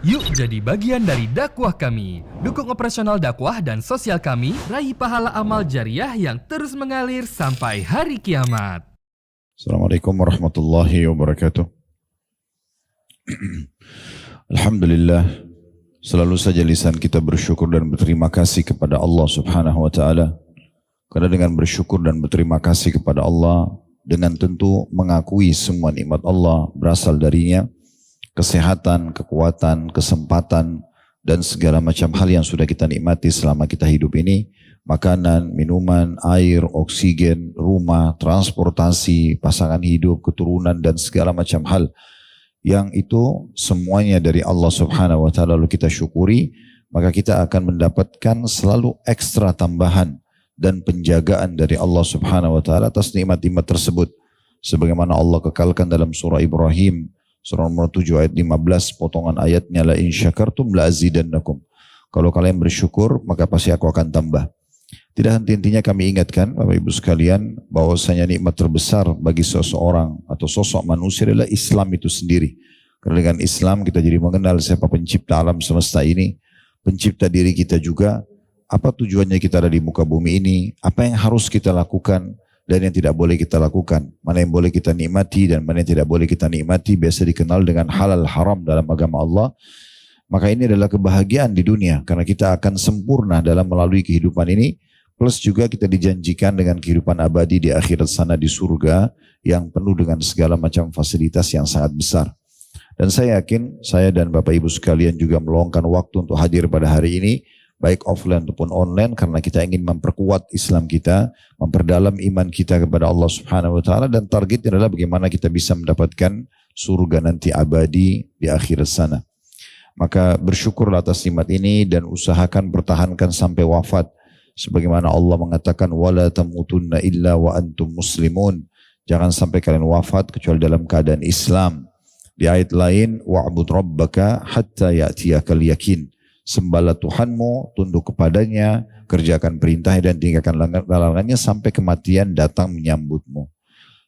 Yuk jadi bagian dari dakwah kami. Dukung operasional dakwah dan sosial kami, raih pahala amal jariah yang terus mengalir sampai hari kiamat. Assalamualaikum warahmatullahi wabarakatuh. Alhamdulillah, selalu saja lisan kita bersyukur dan berterima kasih kepada Allah Subhanahu wa taala. Karena dengan bersyukur dan berterima kasih kepada Allah, dengan tentu mengakui semua nikmat Allah berasal darinya, kesehatan, kekuatan, kesempatan, dan segala macam hal yang sudah kita nikmati selama kita hidup ini, makanan, minuman, air, oksigen, rumah, transportasi, pasangan hidup, keturunan, dan segala macam hal yang itu semuanya dari Allah Subhanahu wa taala lalu kita syukuri, maka kita akan mendapatkan selalu ekstra tambahan dan penjagaan dari Allah Subhanahu wa taala atas nikmat-nikmat tersebut. Sebagaimana Allah kekalkan dalam surah Ibrahim surah nomor 7 ayat 15 potongan ayatnya, la in syakartum la azidannakum. Kalau kalian bersyukur maka pasti aku akan tambah. Tidak henti-hentinya kami ingatkan Bapak Ibu sekalian bahwasanya nikmat terbesar bagi seseorang atau sosok manusia adalah Islam itu sendiri. Karena dengan Islam kita jadi mengenal siapa pencipta alam semesta ini, pencipta diri kita juga, apa tujuannya kita ada di muka bumi ini, apa yang harus kita lakukan dan yang tidak boleh kita lakukan, mana yang boleh kita nikmati dan mana yang tidak boleh kita nikmati, biasa dikenal dengan halal haram dalam agama Allah. Maka ini adalah kebahagiaan di dunia karena kita akan sempurna dalam melalui kehidupan ini, plus juga kita dijanjikan dengan kehidupan abadi di akhirat sana di surga yang penuh dengan segala macam fasilitas yang sangat besar. Dan saya yakin saya dan Bapak Ibu sekalian juga meluangkan waktu untuk hadir pada hari ini, baik offline ataupun online, karena kita ingin memperkuat Islam kita, memperdalam iman kita kepada Allah Subhanahu wa taala, dan targetnya adalah bagaimana kita bisa mendapatkan surga nanti abadi di akhirat sana. Maka bersyukurlah atas nikmat ini dan usahakan pertahankan sampai wafat. Sebagaimana Allah mengatakan wala tamutunna illa wa antum muslimun. Jangan sampai kalian wafat kecuali dalam keadaan Islam. Di ayat lain wa'bud rabbaka hatta ya'tiyakal yakin. Sembahlah Tuhanmu, tunduk kepadanya, kerjakan perintahnya dan tinggalkan larangannya sampai kematian datang menyambutmu.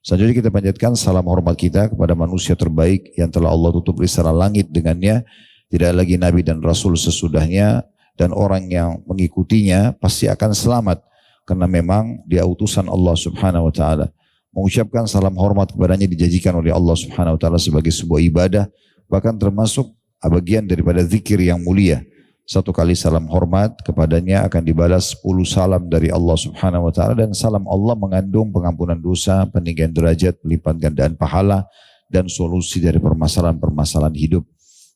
Selanjutnya kita panjatkan salam hormat kita kepada manusia terbaik yang telah Allah tutup risalah langit dengannya. Tidak lagi Nabi dan Rasul sesudahnya, dan orang yang mengikutinya pasti akan selamat karena memang dia utusan Allah Subhanahu wa taala. Mengucapkan salam hormat kepadanya dijanjikan oleh Allah Subhanahu wa taala sebagai sebuah ibadah, bahkan termasuk bagian daripada zikir yang mulia. Satu kali salam hormat kepadanya akan dibalas 10 salam dari Allah Subhanahu wa taala, dan salam Allah mengandung pengampunan dosa, peninggian derajat, pelipat gandaan pahala, dan solusi dari permasalahan-permasalahan hidup.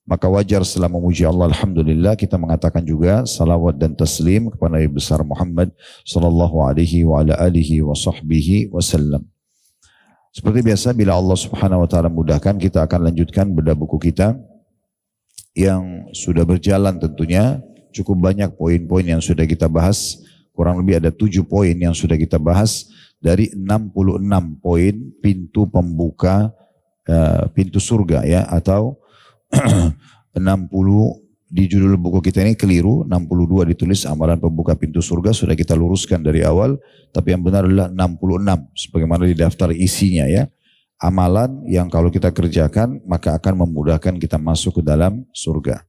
Maka wajar setelah memuji Allah alhamdulillah kita mengatakan juga salawat dan taslim kepada Nabi besar Muhammad sallallahu alaihi wa ala alihi wa sahbihi wasallam. Seperti biasa, bila Allah Subhanahu wa taala mudahkan, kita akan lanjutkan bedah buku kita yang sudah berjalan tentunya. Cukup banyak poin-poin yang sudah kita bahas, kurang lebih ada 7 poin yang sudah kita bahas dari 66 poin pintu pembuka pintu surga ya, atau 60 di judul buku kita ini keliru, 62 ditulis amalan pembuka pintu surga, sudah kita luruskan dari awal, tapi yang benar adalah 66 sebagaimana di daftar isinya ya. Amalan yang kalau kita kerjakan maka akan memudahkan kita masuk ke dalam surga.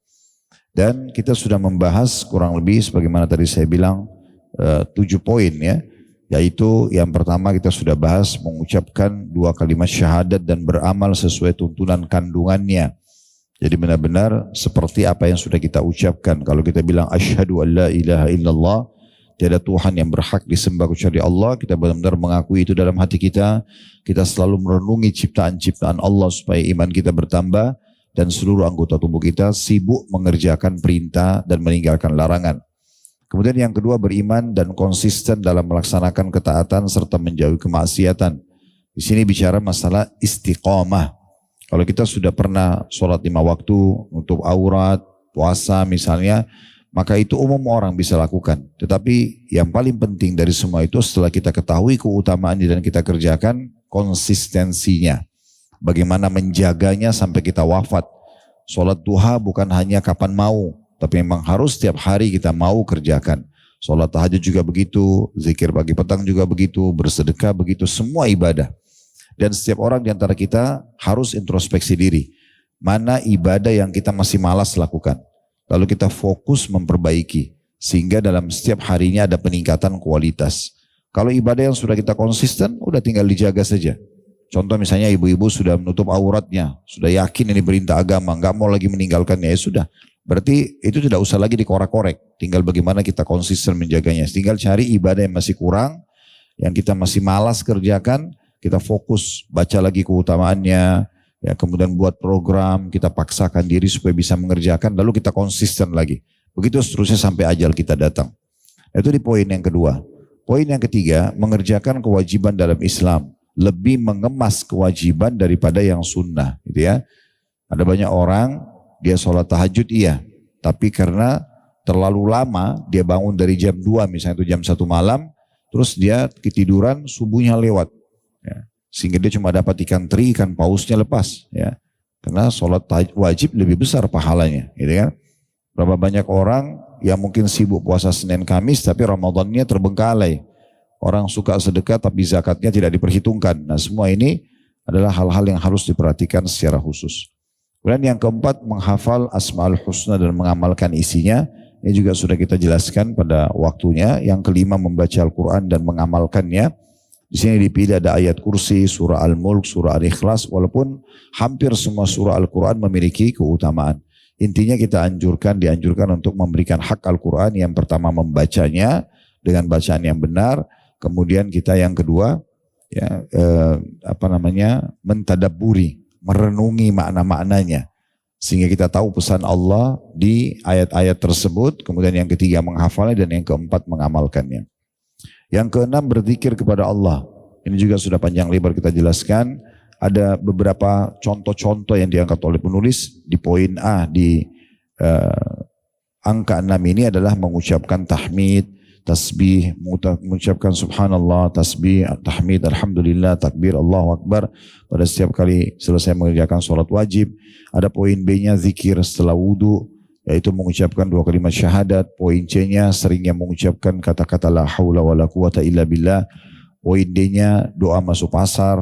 Dan kita sudah membahas kurang lebih sebagaimana tadi saya bilang 7 poin ya. Yaitu yang pertama kita sudah bahas mengucapkan 2 kalimat syahadat dan beramal sesuai tuntunan kandungannya. Jadi benar-benar seperti apa yang sudah kita ucapkan. Kalau kita bilang asyhadu an la ilaha illallah, tiada Tuhan yang berhak disembah kecuali Allah, kita benar-benar mengakui itu dalam hati kita. Kita selalu merenungi ciptaan-ciptaan Allah supaya iman kita bertambah dan seluruh anggota tubuh kita sibuk mengerjakan perintah dan meninggalkan larangan. Kemudian yang kedua, beriman dan konsisten dalam melaksanakan ketaatan serta menjauhi kemaksiatan. Di sini bicara masalah istiqamah. Kalau kita sudah pernah sholat 5 waktu, nutup aurat, puasa misalnya, maka itu umum orang bisa lakukan. Tetapi yang paling penting dari semua itu setelah kita ketahui keutamaannya dan kita kerjakan, konsistensinya. Bagaimana menjaganya sampai kita wafat. Sholat duha bukan hanya kapan mau, tapi memang harus setiap hari kita mau kerjakan. Sholat tahajud juga begitu, zikir pagi petang juga begitu, bersedekah begitu, semua ibadah. Dan setiap orang di antara kita harus introspeksi diri. mana ibadah yang kita masih malas lakukan. Lalu kita fokus memperbaiki. Sehingga dalam setiap harinya ada peningkatan kualitas. Kalau ibadah yang sudah kita konsisten, udah tinggal dijaga saja. Contoh misalnya ibu-ibu sudah menutup auratnya, sudah yakin ini perintah agama, nggak mau lagi meninggalkannya, ya sudah. Berarti itu tidak usah lagi dikorek-korek. Tinggal bagaimana kita konsisten menjaganya. Tinggal cari ibadah yang masih kurang, yang kita masih malas kerjakan, kita fokus baca lagi keutamaannya, ya kemudian buat program, kita paksakan diri supaya bisa mengerjakan, lalu kita konsisten lagi. Begitu seterusnya sampai ajal kita datang. Itu di poin yang kedua. Poin yang ketiga, mengerjakan kewajiban dalam Islam. Lebih mengemas kewajiban daripada yang sunnah. Gitu ya. Ada banyak orang, dia sholat tahajud iya. Tapi karena terlalu lama, dia bangun dari jam 2 misalnya itu jam 1 malam, terus dia ketiduran, subuhnya lewat. Ya. Sehingga dia cuma dapat ikan teri, ikan pausnya lepas. Ya. Karena sholat wajib lebih besar pahalanya. Gitu kan. Berapa banyak orang yang mungkin sibuk puasa Senin Kamis tapi Ramadannya terbengkalai. Orang suka sedekah tapi zakatnya tidak diperhitungkan. Nah semua ini adalah hal-hal yang harus diperhatikan secara khusus. Kemudian yang keempat menghafal Asmaul Husna dan mengamalkan isinya. Ini juga sudah kita jelaskan pada waktunya. Yang kelima membaca Al-Quran dan mengamalkannya. Di sini dipilih ada ayat kursi, surah Al-Mulk, surah Al-Ikhlas. Walaupun hampir semua surah Al-Quran memiliki keutamaan. Intinya kita dianjurkan untuk memberikan hak Al-Quran. Yang pertama membacanya dengan bacaan yang benar. Kemudian kita yang kedua ya mentadabburi, merenungi makna-maknanya sehingga kita tahu pesan Allah di ayat-ayat tersebut. Kemudian yang ketiga menghafalnya dan yang keempat mengamalkannya. Yang keenam berzikir kepada Allah. Ini juga sudah panjang lebar kita jelaskan. Ada beberapa contoh-contoh yang diangkat oleh penulis di poin A di angka 6 ini adalah mengucapkan tahmid, tasbih, mengucapkan subhanallah, tasbih, tahmid, alhamdulillah, takbir, Allahu Akbar pada setiap kali selesai mengerjakan sholat wajib. Ada poin B-nya zikir setelah wudhu, yaitu mengucapkan 2 kalimat syahadat. Poin C-nya seringnya mengucapkan kata-kata la haula wa la quwata illa billah. Poin D-nya doa masuk pasar.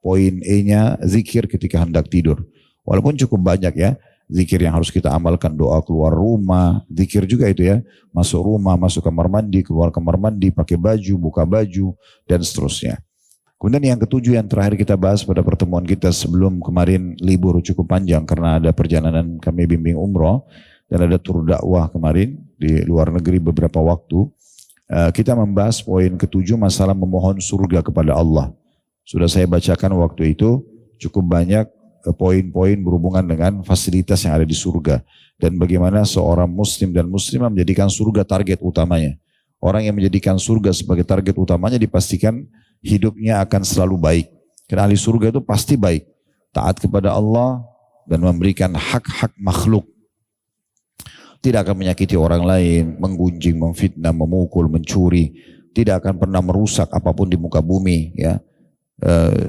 Poin E-nya zikir ketika hendak tidur. Walaupun cukup banyak ya. Zikir yang harus kita amalkan, doa keluar rumah, zikir juga itu ya, masuk rumah, masuk kamar mandi, keluar kamar mandi, pakai baju, buka baju, dan seterusnya. Kemudian yang ketujuh yang terakhir kita bahas pada pertemuan kita sebelum kemarin libur cukup panjang karena ada perjalanan kami bimbing umroh dan ada tur dakwah kemarin di luar negeri beberapa waktu. Kita membahas poin ketujuh masalah memohon surga kepada Allah. Sudah saya bacakan waktu itu cukup banyak poin-poin berhubungan dengan fasilitas yang ada di surga dan bagaimana seorang muslim dan muslimah menjadikan surga target utamanya. Orang yang menjadikan surga sebagai target utamanya dipastikan hidupnya akan selalu baik. Karena ahli surga itu pasti baik, taat kepada Allah dan memberikan hak-hak makhluk. Tidak akan menyakiti orang lain, menggunjing, memfitnah, memukul, mencuri, tidak akan pernah merusak apapun di muka bumi, ya.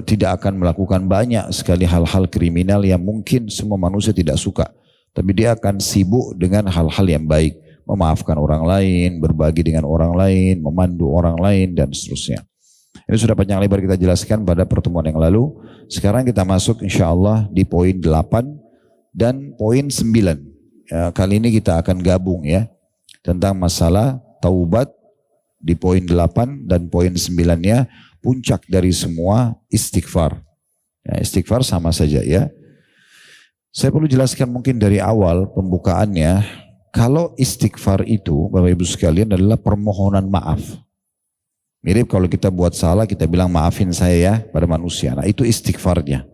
Tidak akan melakukan banyak sekali hal-hal kriminal yang mungkin semua manusia tidak suka. Tapi dia akan sibuk dengan hal-hal yang baik. Memaafkan orang lain, berbagi dengan orang lain, memandu orang lain, dan seterusnya. Ini sudah panjang lebar kita jelaskan pada pertemuan yang lalu. Sekarang kita masuk insya Allah di poin 8 dan poin 9. Ya, kali ini kita akan gabung ya. Tentang masalah taubat di poin 8 dan poin 9-nya. Puncak dari semua istighfar. Ya, istighfar sama saja ya. Saya perlu jelaskan mungkin dari awal pembukaannya. Kalau istighfar itu Bapak Ibu sekalian adalah permohonan maaf. Mirip kalau kita buat salah kita bilang maafin saya ya pada manusia. Nah itu istighfarnya.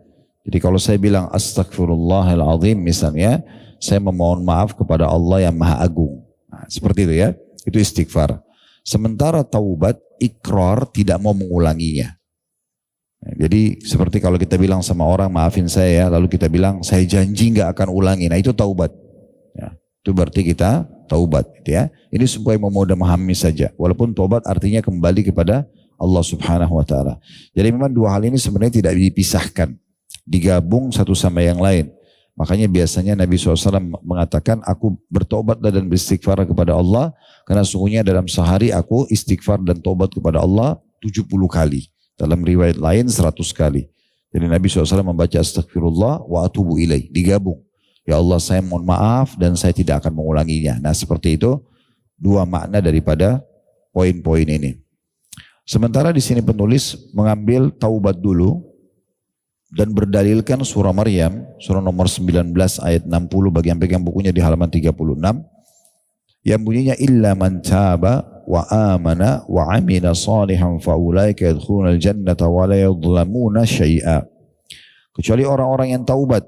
Jadi kalau saya bilang astagfirullahaladzim misalnya. Saya memohon maaf kepada Allah yang maha agung. Nah, seperti itu ya. Itu istighfar. Sementara taubat, ikrar tidak mau mengulanginya. Nah, jadi seperti kalau kita bilang sama orang maafin saya ya, lalu kita bilang saya janji nggak akan ulangi. Nah itu taubat. Ya, itu berarti kita taubat. Gitu ya. Ini supaya memudah memahami saja. Walaupun taubat artinya kembali kepada Allah Subhanahu Wa Taala. Jadi memang dua hal ini sebenarnya tidak dipisahkan, digabung satu sama yang lain. Makanya biasanya Nabi SAW mengatakan aku bertobat dan beristighfar kepada Allah karena sungguhnya dalam sehari aku istighfar dan tobat kepada Allah 70 kali. Dalam riwayat lain 100 kali. Jadi Nabi SAW membaca astagfirullah wa atubu ilaih, digabung. Ya Allah saya mohon maaf dan saya tidak akan mengulanginya. Nah seperti itu dua makna daripada poin-poin ini. Sementara di sini penulis mengambil taubat dulu dan berdalilkan surah Maryam, surah nomor 19 ayat 60 bagi yang pegang bukunya di halaman 36. Yang bunyinya illa man taba wa amana wa amila salihan fa ulaika yadkhulunal jannata wa la yudhlamuna syai'a. Kecuali orang-orang yang taubat.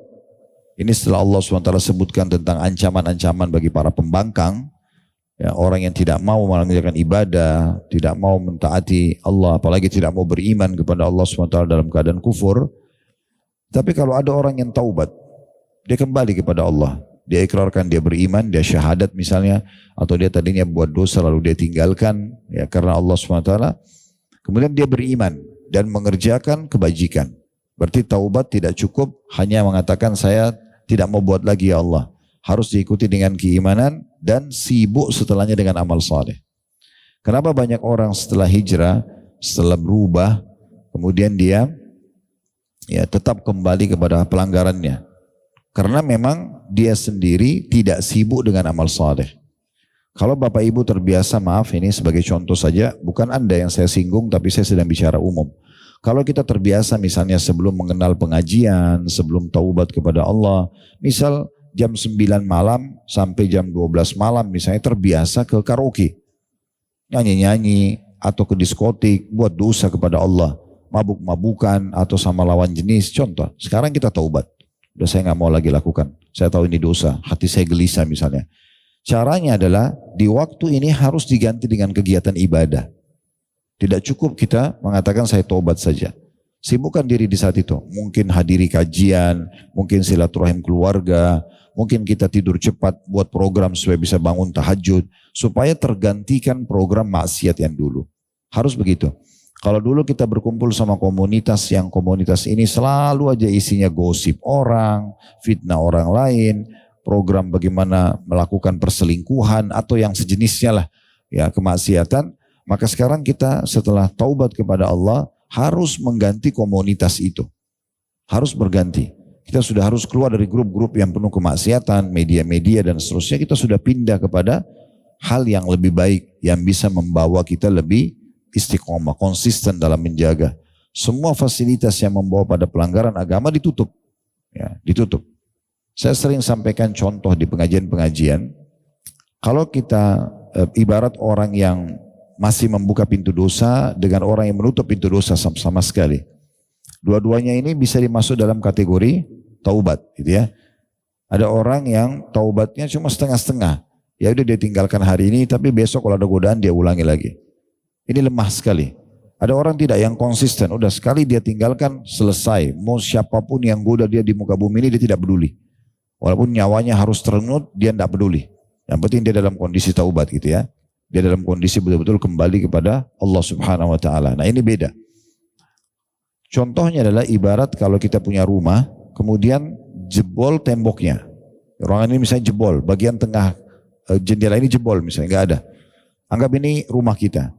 Ini setelah Allah SWT sebutkan tentang ancaman-ancaman bagi para pembangkang, ya, orang yang tidak mau mengerjakan ibadah, tidak mau mentaati Allah, apalagi tidak mau beriman kepada Allah SWT dalam keadaan kufur. Tapi kalau ada orang yang taubat, dia kembali kepada Allah. Dia ikrarkan dia beriman, dia syahadat misalnya, atau dia tadinya buat dosa lalu dia tinggalkan ya karena Allah SWT. Kemudian dia beriman dan mengerjakan kebajikan. Berarti taubat tidak cukup hanya mengatakan saya tidak mau buat lagi ya Allah. Harus diikuti dengan keimanan dan sibuk setelahnya dengan amal saleh. Kenapa banyak orang setelah hijrah, setelah berubah, kemudian dia ya tetap kembali kepada pelanggarannya? Karena memang dia sendiri tidak sibuk dengan amal saleh. Kalau Bapak Ibu terbiasa, maaf ini sebagai contoh saja, bukan Anda yang saya singgung tapi saya sedang bicara umum. Kalau kita terbiasa misalnya sebelum mengenal pengajian, sebelum taubat kepada Allah, misal jam 9 malam sampai jam 12 malam misalnya terbiasa ke karaoke, nyanyi-nyanyi atau ke diskotik, buat dosa kepada Allah, mabuk-mabukan atau sama lawan jenis, contoh. Sekarang kita taubat. Udah saya nggak mau lagi lakukan. Saya tahu ini dosa, hati saya gelisah misalnya. Caranya adalah di waktu ini harus diganti dengan kegiatan ibadah. Tidak cukup kita mengatakan saya taubat saja. Sibukkan diri di saat itu. Mungkin hadiri kajian, mungkin silaturahim keluarga, mungkin kita tidur cepat buat program supaya bisa bangun tahajud, supaya tergantikan program maksiat yang dulu. Harus begitu. Kalau dulu kita berkumpul sama komunitas yang komunitas ini selalu aja isinya gosip orang, fitnah orang lain, program bagaimana melakukan perselingkuhan atau yang sejenisnya lah, ya kemaksiatan, maka sekarang kita setelah taubat kepada Allah harus mengganti komunitas itu. Harus berganti. Kita sudah harus keluar dari grup-grup yang penuh kemaksiatan, media-media dan seterusnya, kita sudah pindah kepada hal yang lebih baik yang bisa membawa kita lebih istiqomah, konsisten dalam menjaga. Semua fasilitas yang membawa pada pelanggaran agama ditutup. Ya, ditutup. Saya sering sampaikan contoh di pengajian-pengajian. Kalau kita ibarat orang yang masih membuka pintu dosa dengan orang yang menutup pintu dosa sama sekali. Dua-duanya ini bisa dimasuk dalam kategori taubat, gitu ya. Ada orang yang taubatnya cuma setengah-setengah. Ya udah dia tinggalkan hari ini, tapi besok kalau ada godaan dia ulangi lagi. Ini lemah sekali. Ada orang tidak yang konsisten. Udah sekali dia tinggalkan, selesai. Mau siapapun yang goda dia di muka bumi ini dia tidak peduli. Walaupun nyawanya harus terengut, dia tidak peduli. Yang penting dia dalam kondisi taubat gitu ya. Dia dalam kondisi betul-betul kembali kepada Allah Subhanahu wa Ta'ala. Nah ini beda. Contohnya adalah ibarat kalau kita punya rumah, kemudian jebol temboknya. Ruangan ini misalnya jebol, bagian tengah jendela ini jebol misalnya, nggak ada. Anggap ini rumah kita.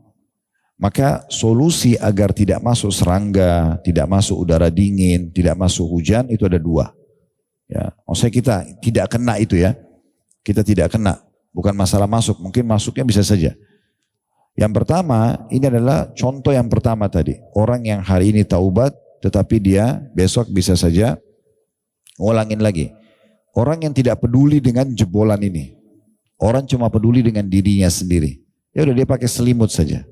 Maka solusi agar tidak masuk serangga, tidak masuk udara dingin, tidak masuk hujan itu ada dua. Ya, maksudnya kita tidak kena itu ya. Kita tidak kena, bukan masalah masuk, mungkin masuknya bisa saja. Yang pertama, ini adalah contoh yang pertama tadi. Orang yang hari ini taubat, tetapi dia besok bisa saja ngulangin lagi. Orang yang tidak peduli dengan jebolan ini. Orang cuma peduli dengan dirinya sendiri. Ya udah dia pakai selimut saja.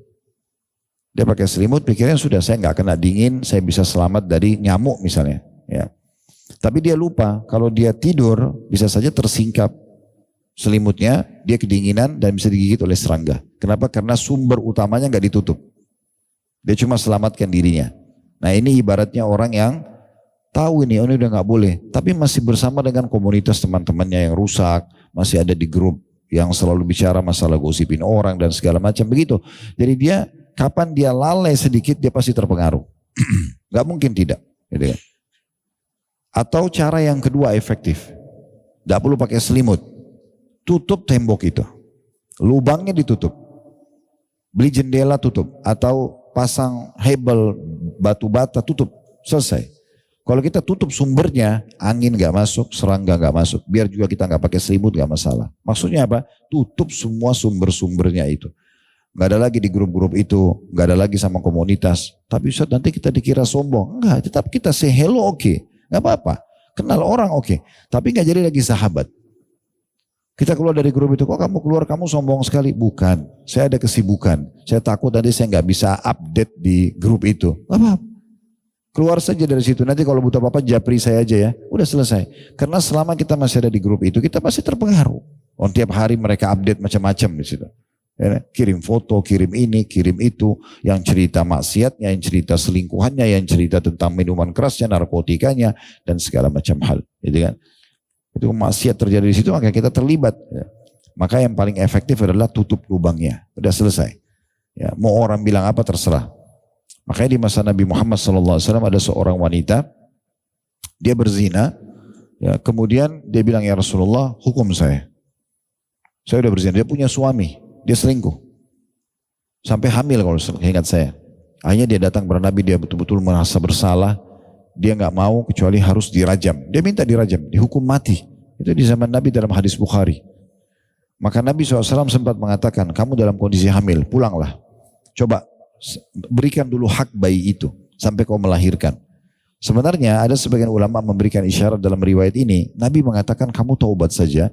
Dia pakai selimut, pikirnya sudah saya nggak kena dingin, saya bisa selamat dari nyamuk misalnya. Ya. Tapi dia lupa kalau dia tidur bisa saja tersingkap selimutnya, dia kedinginan dan bisa digigit oleh serangga. Kenapa? Karena sumber utamanya nggak ditutup. Dia cuma selamatkan dirinya. Nah ini ibaratnya orang yang tahu ini udah nggak boleh, tapi masih bersama dengan komunitas teman-temannya yang rusak, masih ada di grup yang selalu bicara masalah gosipin orang dan segala macam begitu. Jadi dia kapan dia lalai sedikit dia pasti terpengaruh. Gak mungkin tidak. Gitu ya. Atau cara yang kedua efektif. Gak perlu pakai selimut. Tutup tembok itu. Lubangnya ditutup. Beli jendela tutup. Atau pasang hebel batu bata tutup. Selesai. Kalau kita tutup sumbernya, angin gak masuk, serangga gak masuk. Biar juga kita gak pakai selimut gak masalah. Maksudnya apa? Tutup semua sumber-sumbernya itu. Gak ada lagi di grup-grup itu, gak ada lagi sama komunitas. Tapi Ustaz nanti kita dikira sombong. Enggak, tetap kita say hello oke. Gak apa-apa. Kenal orang oke. Tapi gak jadi lagi sahabat. Kita keluar dari grup itu, kok kamu keluar kamu sombong sekali? Bukan, saya ada kesibukan. Saya takut nanti saya gak bisa update di grup itu. Gak apa-apa. Keluar saja dari situ. Nanti kalau butuh apa-apa japri saya aja ya. Udah selesai. Karena selama kita masih ada di grup itu, kita pasti terpengaruh. Oh, tiap hari mereka update macam-macam di situ. Ya, kirim foto, kirim ini, kirim itu. Yang cerita maksiatnya, yang cerita selingkuhannya, yang cerita tentang minuman kerasnya, narkotikanya, dan segala macam hal. Gitu kan. Itu maksiat terjadi di situ, maka kita terlibat. Ya. Maka yang paling efektif adalah tutup lubangnya. Udah selesai. Ya, mau orang bilang apa terserah. Makanya di masa Nabi Muhammad SAW ada seorang wanita, dia berzina, ya, kemudian dia bilang, ya Rasulullah hukum saya udah berzina, dia punya suami, dia selingkuh, sampai hamil kalau ingat saya. Akhirnya dia datang kepada Nabi, dia betul-betul merasa bersalah, dia nggak mau kecuali harus dirajam, dia minta dirajam, dihukum mati, itu di zaman Nabi dalam hadis Bukhari. Maka Nabi SAW sempat mengatakan, kamu dalam kondisi hamil, pulanglah, coba berikan dulu hak bayi itu sampai kau melahirkan. Sebenarnya ada sebagian ulama memberikan isyarat dalam riwayat ini. Nabi mengatakan kamu taubat saja,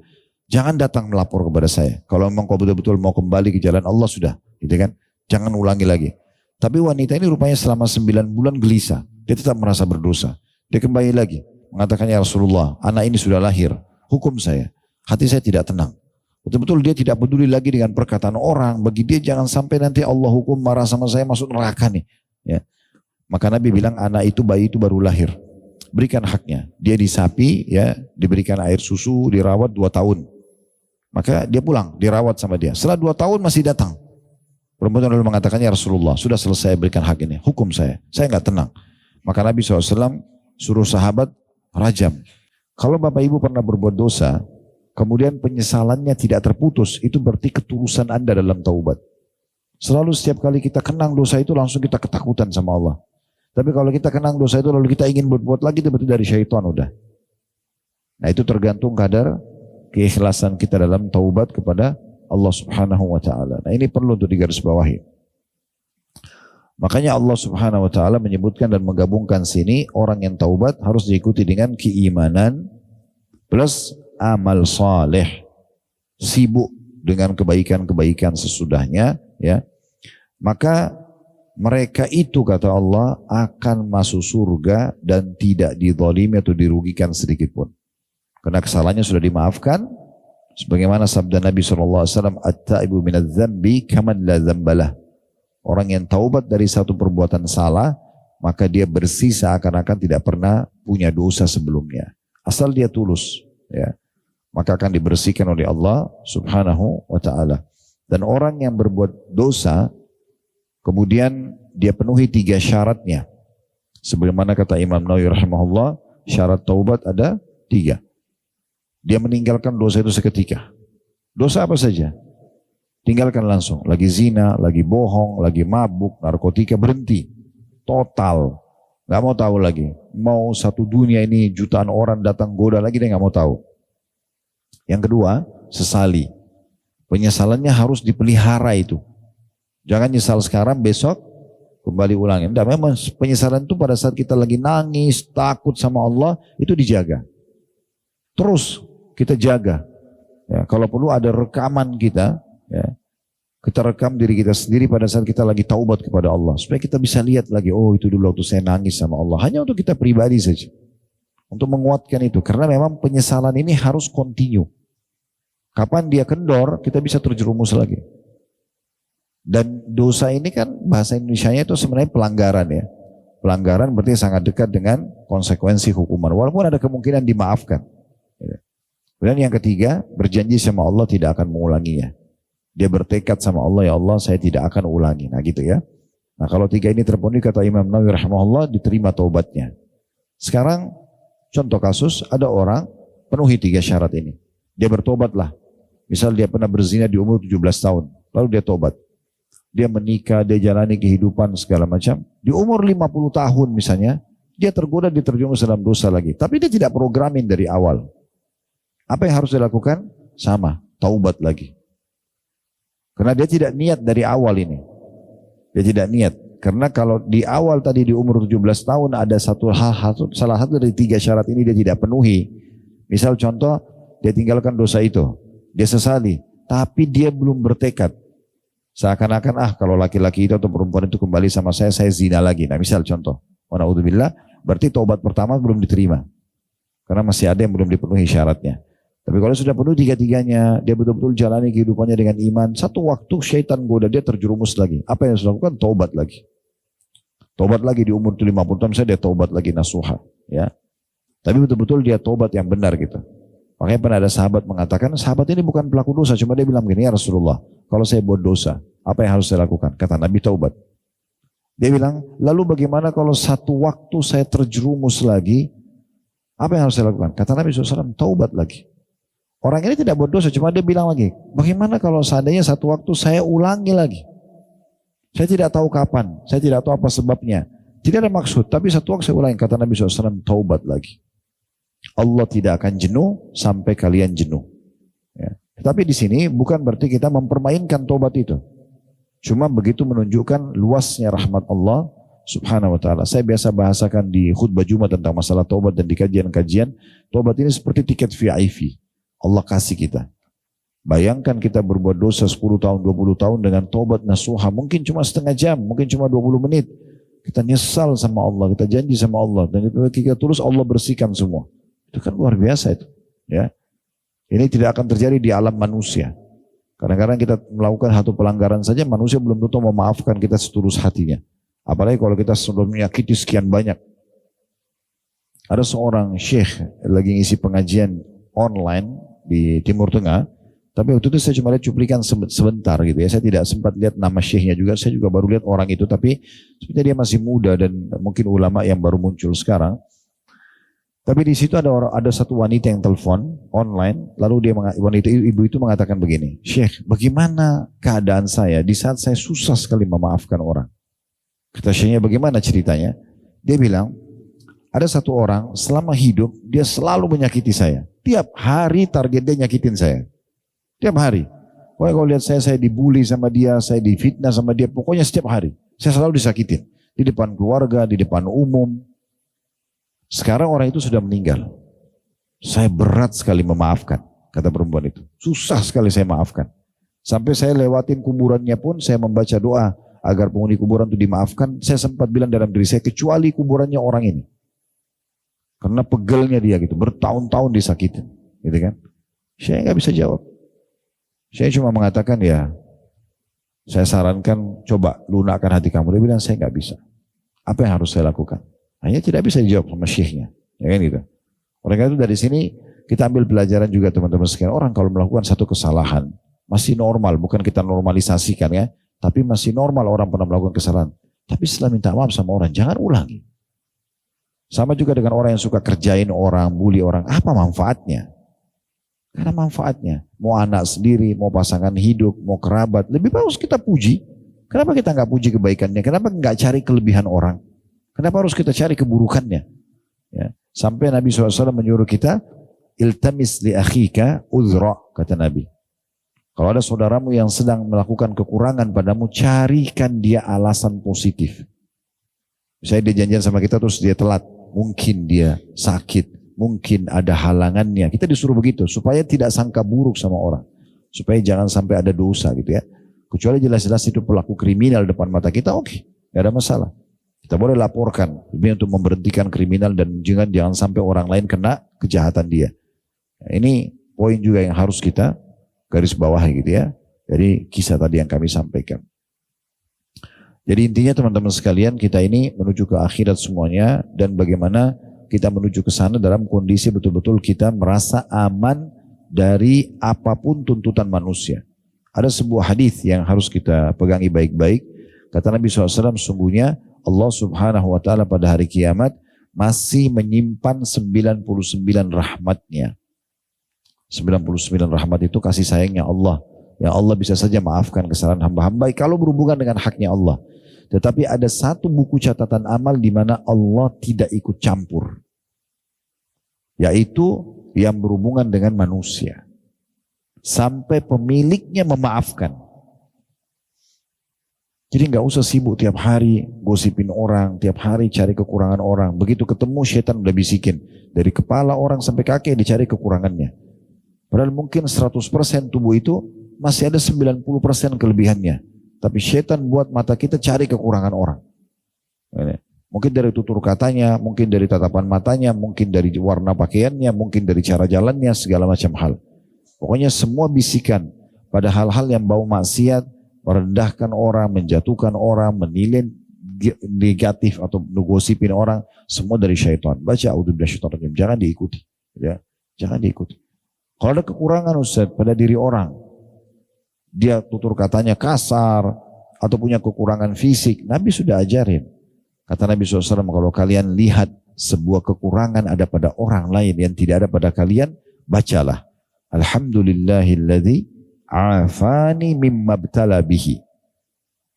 jangan datang melapor kepada saya. Kalau memang kau betul-betul mau kembali ke jalan Allah sudah, gitu kan? Jangan ulangi lagi. Tapi wanita ini rupanya selama 9 bulan gelisah. Dia tetap merasa berdosa. Dia kembali lagi mengatakan, ya Rasulullah, anak ini sudah lahir, hukum saya. Hati saya tidak tenang. Betul-betul dia tidak peduli lagi dengan perkataan orang. Bagi dia jangan sampai nanti Allah hukum marah sama saya masuk neraka nih. Ya. Maka Nabi bilang anak itu, bayi itu baru lahir. Berikan haknya. Dia disapi, ya, diberikan air susu, dirawat 2 tahun. Maka dia pulang, dirawat sama dia. Setelah 2 tahun masih datang. Perempuan lalu mengatakannya, Rasulullah sudah selesai berikan hak ini. Hukum saya nggak tenang. Maka Nabi SAW suruh sahabat rajam. Kalau Bapak Ibu pernah berbuat dosa, kemudian penyesalannya tidak terputus, itu berarti ketulusan Anda dalam taubat. Selalu setiap kali kita kenang dosa itu langsung kita ketakutan sama Allah. Tapi kalau kita kenang dosa itu lalu kita ingin berbuat lagi, itu berarti dari syaitan udah. Nah itu tergantung kadar keikhlasan kita dalam taubat kepada Allah Subhanahu wa taala. Nah ini perlu untuk digarisbawahi. Makanya Allah Subhanahu wa taala menyebutkan dan menggabungkan sini orang yang taubat harus diikuti dengan keimanan plus amal saleh, sibuk dengan kebaikan-kebaikan sesudahnya, ya. Maka mereka itu kata Allah akan masuk surga dan tidak dizalimi atau dirugikan sedikit pun. Karena kesalahannya sudah dimaafkan. Sebagaimana sabda Nabi SAW, at-taibu minadz-dzambi kaman la dzambalah. Orang yang taubat dari satu perbuatan salah, maka dia bersih seakan-akan tidak pernah punya dosa sebelumnya. Asal dia tulus, ya. Maka akan dibersihkan oleh Allah Subhanahu wa taala. Dan orang yang berbuat dosa kemudian dia penuhi 3 syaratnya. Sebagaimana kata Imam Nawawi rahimahullah, syarat taubat ada 3. Dia meninggalkan dosa itu seketika. Dosa apa saja? Tinggalkan langsung. Lagi zina, lagi bohong, lagi mabuk, narkotika, berhenti. Total. Gak mau tahu lagi. Mau satu dunia ini jutaan orang datang goda lagi, dia gak mau tahu. Yang kedua, sesali. Penyesalannya harus dipelihara itu. Jangan nyesal sekarang, besok kembali ulangi. Tidak, memang penyesalan itu pada saat kita lagi nangis, takut sama Allah, itu dijaga. Terus kita jaga. Ya, kalau perlu ada rekaman kita, ya, kita rekam diri kita sendiri pada saat kita lagi taubat kepada Allah. Supaya kita bisa lihat lagi, oh itu dulu waktu saya nangis sama Allah. Hanya untuk kita pribadi saja. Untuk menguatkan itu. Karena memang penyesalan ini harus continue. Kapan dia kendor, kita bisa terjerumus lagi. Dan dosa ini kan bahasa Indonesianya itu sebenarnya pelanggaran ya. Pelanggaran berarti sangat dekat dengan konsekuensi hukuman. Walaupun ada kemungkinan dimaafkan. Dan yang ketiga, berjanji sama Allah tidak akan mengulanginya. Dia bertekad sama Allah, ya Allah saya tidak akan ulangi. Nah gitu ya. Nah kalau 3 ini terpenuhi kata Imam Nawawi rahimahullah, diterima taubatnya. Sekarang contoh kasus, ada orang penuhi 3 syarat ini. Dia bertobatlah. Misal dia pernah berzina di umur 17 tahun. Lalu dia tobat. Dia menikah, dia jalani kehidupan segala macam. Di umur 50 tahun misalnya, dia tergoda, dia terjerumus dalam dosa lagi. Tapi dia tidak programin dari awal. Apa yang harus dilakukan? Sama, taubat lagi. Karena dia tidak niat dari awal ini. Dia tidak niat. Karena kalau di awal tadi di umur 17 tahun ada salah satu dari 3 syarat ini dia tidak penuhi. Misal contoh, dia tinggalkan dosa itu. Dia sesali. Tapi dia belum bertekad. Seakan-akan kalau laki-laki itu atau perempuan itu kembali sama saya zina lagi. Nah misal contoh. Wa na'udzubillah, berarti taubat pertama belum diterima. Karena masih ada yang belum dipenuhi syaratnya. Tapi kalau sudah penuh 3-3-nya, dia betul-betul jalani kehidupannya dengan iman. Satu waktu syaitan goda dia terjerumus lagi. Apa yang harus dilakukan? Taubat lagi. Taubat lagi di umur 50 tahun saya dia taubat lagi nasuha. Ya. Tapi betul-betul dia taubat yang benar gitu. Makanya pernah ada sahabat mengatakan, sahabat ini bukan pelaku dosa. Cuma dia bilang gini, ya Rasulullah, kalau saya buat dosa, apa yang harus saya lakukan? Kata Nabi, taubat. Dia bilang, lalu bagaimana kalau satu waktu saya terjerumus lagi, apa yang harus saya lakukan? Kata Nabi SAW, taubat lagi. Orang ini tidak buat dosa, cuma dia bilang lagi, bagaimana kalau seandainya satu waktu saya ulangi lagi? Saya tidak tahu kapan, saya tidak tahu apa sebabnya. Tidak ada maksud, tapi satu waktu saya ulangi. Kata Nabi SAW, taubat lagi. Allah tidak akan jenuh sampai kalian jenuh. Ya. Tapi di sini bukan berarti kita mempermainkan taubat itu. Cuma begitu menunjukkan luasnya rahmat Allah Subhanahu wa ta'ala. Saya biasa bahasakan di khutbah Jumat tentang masalah taubat dan di kajian-kajian. Taubat ini seperti tiket VIP. Allah kasih kita. Bayangkan kita berbuat dosa 10 tahun, 20 tahun dengan taubat nasuha. Mungkin cuma setengah jam, mungkin cuma 20 menit. Kita nyesal sama Allah, kita janji sama Allah. Dan kita terus Allah bersihkan semua. Itu kan luar biasa itu. Ya. Ini tidak akan terjadi di alam manusia. Kadang-kadang kita melakukan satu pelanggaran saja, manusia belum tentu memaafkan kita setulus hatinya. Apalagi kalau kita sudah menyakiti sekian banyak. Ada seorang syekh lagi ngisi pengajian online di Timur Tengah, tapi waktu itu saya cuma lihat cuplikan sebentar gitu ya. Saya tidak sempat lihat nama syekhnya juga, saya juga baru lihat orang itu, tapi sebenarnya dia masih muda dan mungkin ulama yang baru muncul sekarang. Tapi di situ ada satu wanita yang telepon online, lalu ibu itu mengatakan begini, Syekh, bagaimana keadaan saya di saat saya susah sekali memaafkan orang? Kata syekhnya, bagaimana ceritanya? Dia bilang, ada satu orang selama hidup dia selalu menyakiti saya. Tiap hari target dia nyakitin saya. Tiap hari. Pokoknya kalau lihat saya dibully sama dia, saya difitnah sama dia, pokoknya setiap hari. Saya selalu disakitin. Di depan keluarga, di depan umum. Sekarang orang itu sudah meninggal. Saya berat sekali memaafkan, kata perempuan itu. Susah sekali saya maafkan. Sampai saya lewatin kuburannya pun saya membaca doa agar penghuni kuburan itu dimaafkan. Saya sempat bilang dalam diri saya, kecuali kuburannya orang ini. Karena pegelnya dia gitu, bertahun-tahun disakitin, gitu kan. Saya nggak bisa jawab. Saya cuma mengatakan ya, saya sarankan coba lunakkan hati kamu. Dia bilang saya nggak bisa. Apa yang harus saya lakukan? Hanya tidak bisa dijawab sama syekhnya, ya kan gitu. Oleh karena itu dari sini kita ambil pelajaran juga teman-teman sekalian. Orang kalau melakukan satu kesalahan masih normal, bukan kita normalisasikan ya, tapi masih normal orang pernah melakukan kesalahan. Tapi setelah minta maaf sama orang, jangan ulangi. Sama juga dengan orang yang suka kerjain orang, bully orang. Apa manfaatnya? Karena manfaatnya. Mau anak sendiri, mau pasangan hidup, mau kerabat. Lebih bagus kita puji. Kenapa kita nggak puji kebaikannya? Kenapa nggak cari kelebihan orang? Kenapa harus kita cari keburukannya? Ya. Sampai Nabi SAW menyuruh kita, iltamis li akhika uzra, kata Nabi. Kalau ada saudaramu yang sedang melakukan kekurangan padamu, carikan dia alasan positif. Misalnya dia janjian sama kita terus dia telat. Mungkin dia sakit, mungkin ada halangannya. Kita disuruh begitu supaya tidak sangka buruk sama orang, supaya jangan sampai ada dosa gitu ya. Kecuali jelas-jelas itu pelaku kriminal depan mata kita, oke, nggak ada masalah. Kita boleh laporkan demi untuk memberhentikan kriminal dan jangan sampai orang lain kena kejahatan dia. Nah, ini poin juga yang harus kita garis bawahi gitu ya. Jadi kisah tadi yang kami sampaikan. Jadi intinya teman-teman sekalian, kita ini menuju ke akhirat semuanya, dan bagaimana kita menuju ke sana dalam kondisi betul-betul kita merasa aman dari apapun tuntutan manusia. Ada sebuah hadis yang harus kita pegangi baik-baik. Kata Nabi SAW, sungguhnya Allah Subhanahu wa ta'ala pada hari kiamat masih menyimpan 99 rahmatnya. 99 rahmat itu kasih sayangnya Allah. Ya Allah bisa saja maafkan kesalahan hamba-hamba kalau berhubungan dengan haknya Allah. Tetapi ada satu buku catatan amal di mana Allah tidak ikut campur. Yaitu yang berhubungan dengan manusia. Sampai pemiliknya memaafkan. Jadi nggak usah sibuk tiap hari gosipin orang, tiap hari cari kekurangan orang. Begitu ketemu setan udah bisikin. Dari kepala orang sampai kaki dicari kekurangannya. Padahal mungkin 100% tubuh itu masih ada 90% kelebihannya. Tapi setan buat mata kita cari kekurangan orang. Mungkin dari tutur katanya, mungkin dari tatapan matanya, mungkin dari warna pakaiannya, mungkin dari cara jalannya, segala macam hal. Pokoknya semua bisikan pada hal-hal yang bau maksiat, merendahkan orang, menjatuhkan orang, menilai negatif atau ngosipin orang, semua dari syaitan. Baca a'udzubillahiminasyaitonirrajim, jangan diikuti. Ya, jangan diikuti. Kalau ada kekurangan Ustaz pada diri orang, dia tutur katanya kasar atau punya kekurangan fisik, Nabi sudah ajarin. Kata Nabi SAW, kalau kalian lihat sebuah kekurangan ada pada orang lain yang tidak ada pada kalian, bacalah. Alhamdulillahilladzi afani mimma btala bihi.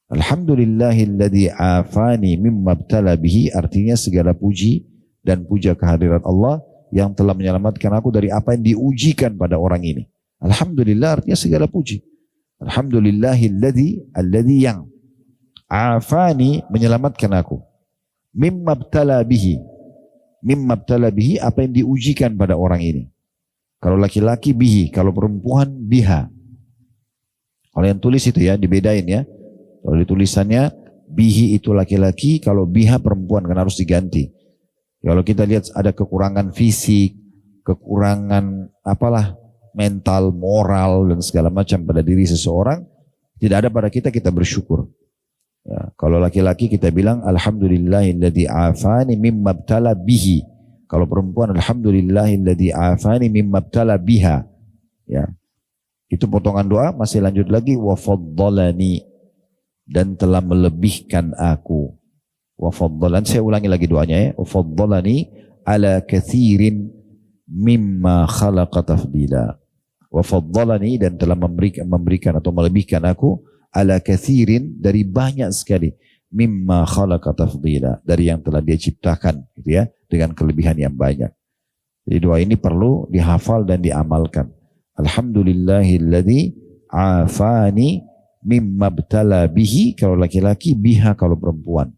Alhamdulillahilladzi afani mimma btala bihi, artinya segala puji dan puja kehadirat Allah yang telah menyelamatkan aku dari apa yang diujikan pada orang ini. Alhamdulillah artinya segala puji. Alhamdulillahilladzi yang afani, menyelamatkan aku. Mimma btala bihi. Mimma btala bihi, apa yang diujikan pada orang ini. Kalau laki-laki bihi, kalau perempuan biha. Kalau yang tulis itu ya, dibedain ya. Kalau ditulisannya bihi itu laki-laki, kalau biha perempuan, kan harus diganti. Kalau kita lihat ada kekurangan fisik, kekurangan apalah, mental, moral, dan segala macam pada diri seseorang, tidak ada pada kita, kita bersyukur. Ya, kalau laki-laki kita bilang alhamdulillahilladzi afani mimma btala bihi. Kalau perempuan alhamdulillahilladzi afani mimma btala biha. Ya. Itu potongan doa, masih lanjut lagi wa faddalani, dan telah melebihkan aku. Wa faddalani, saya ulangi lagi doanya ya. Wa faddalani ala katsirin mimma khalaqa tafdila. Wa faddalani, dan telah memberikan atau melebihkan aku ala katsirin, dari banyak sekali, mimma khalaqa tafdila, dari yang telah dia ciptakan gitu ya, dengan kelebihan yang banyak. Jadi doa ini perlu dihafal dan diamalkan. Alhamdulillahilladzi afani mimma btala bihi, kalau laki-laki, biha kalau perempuan.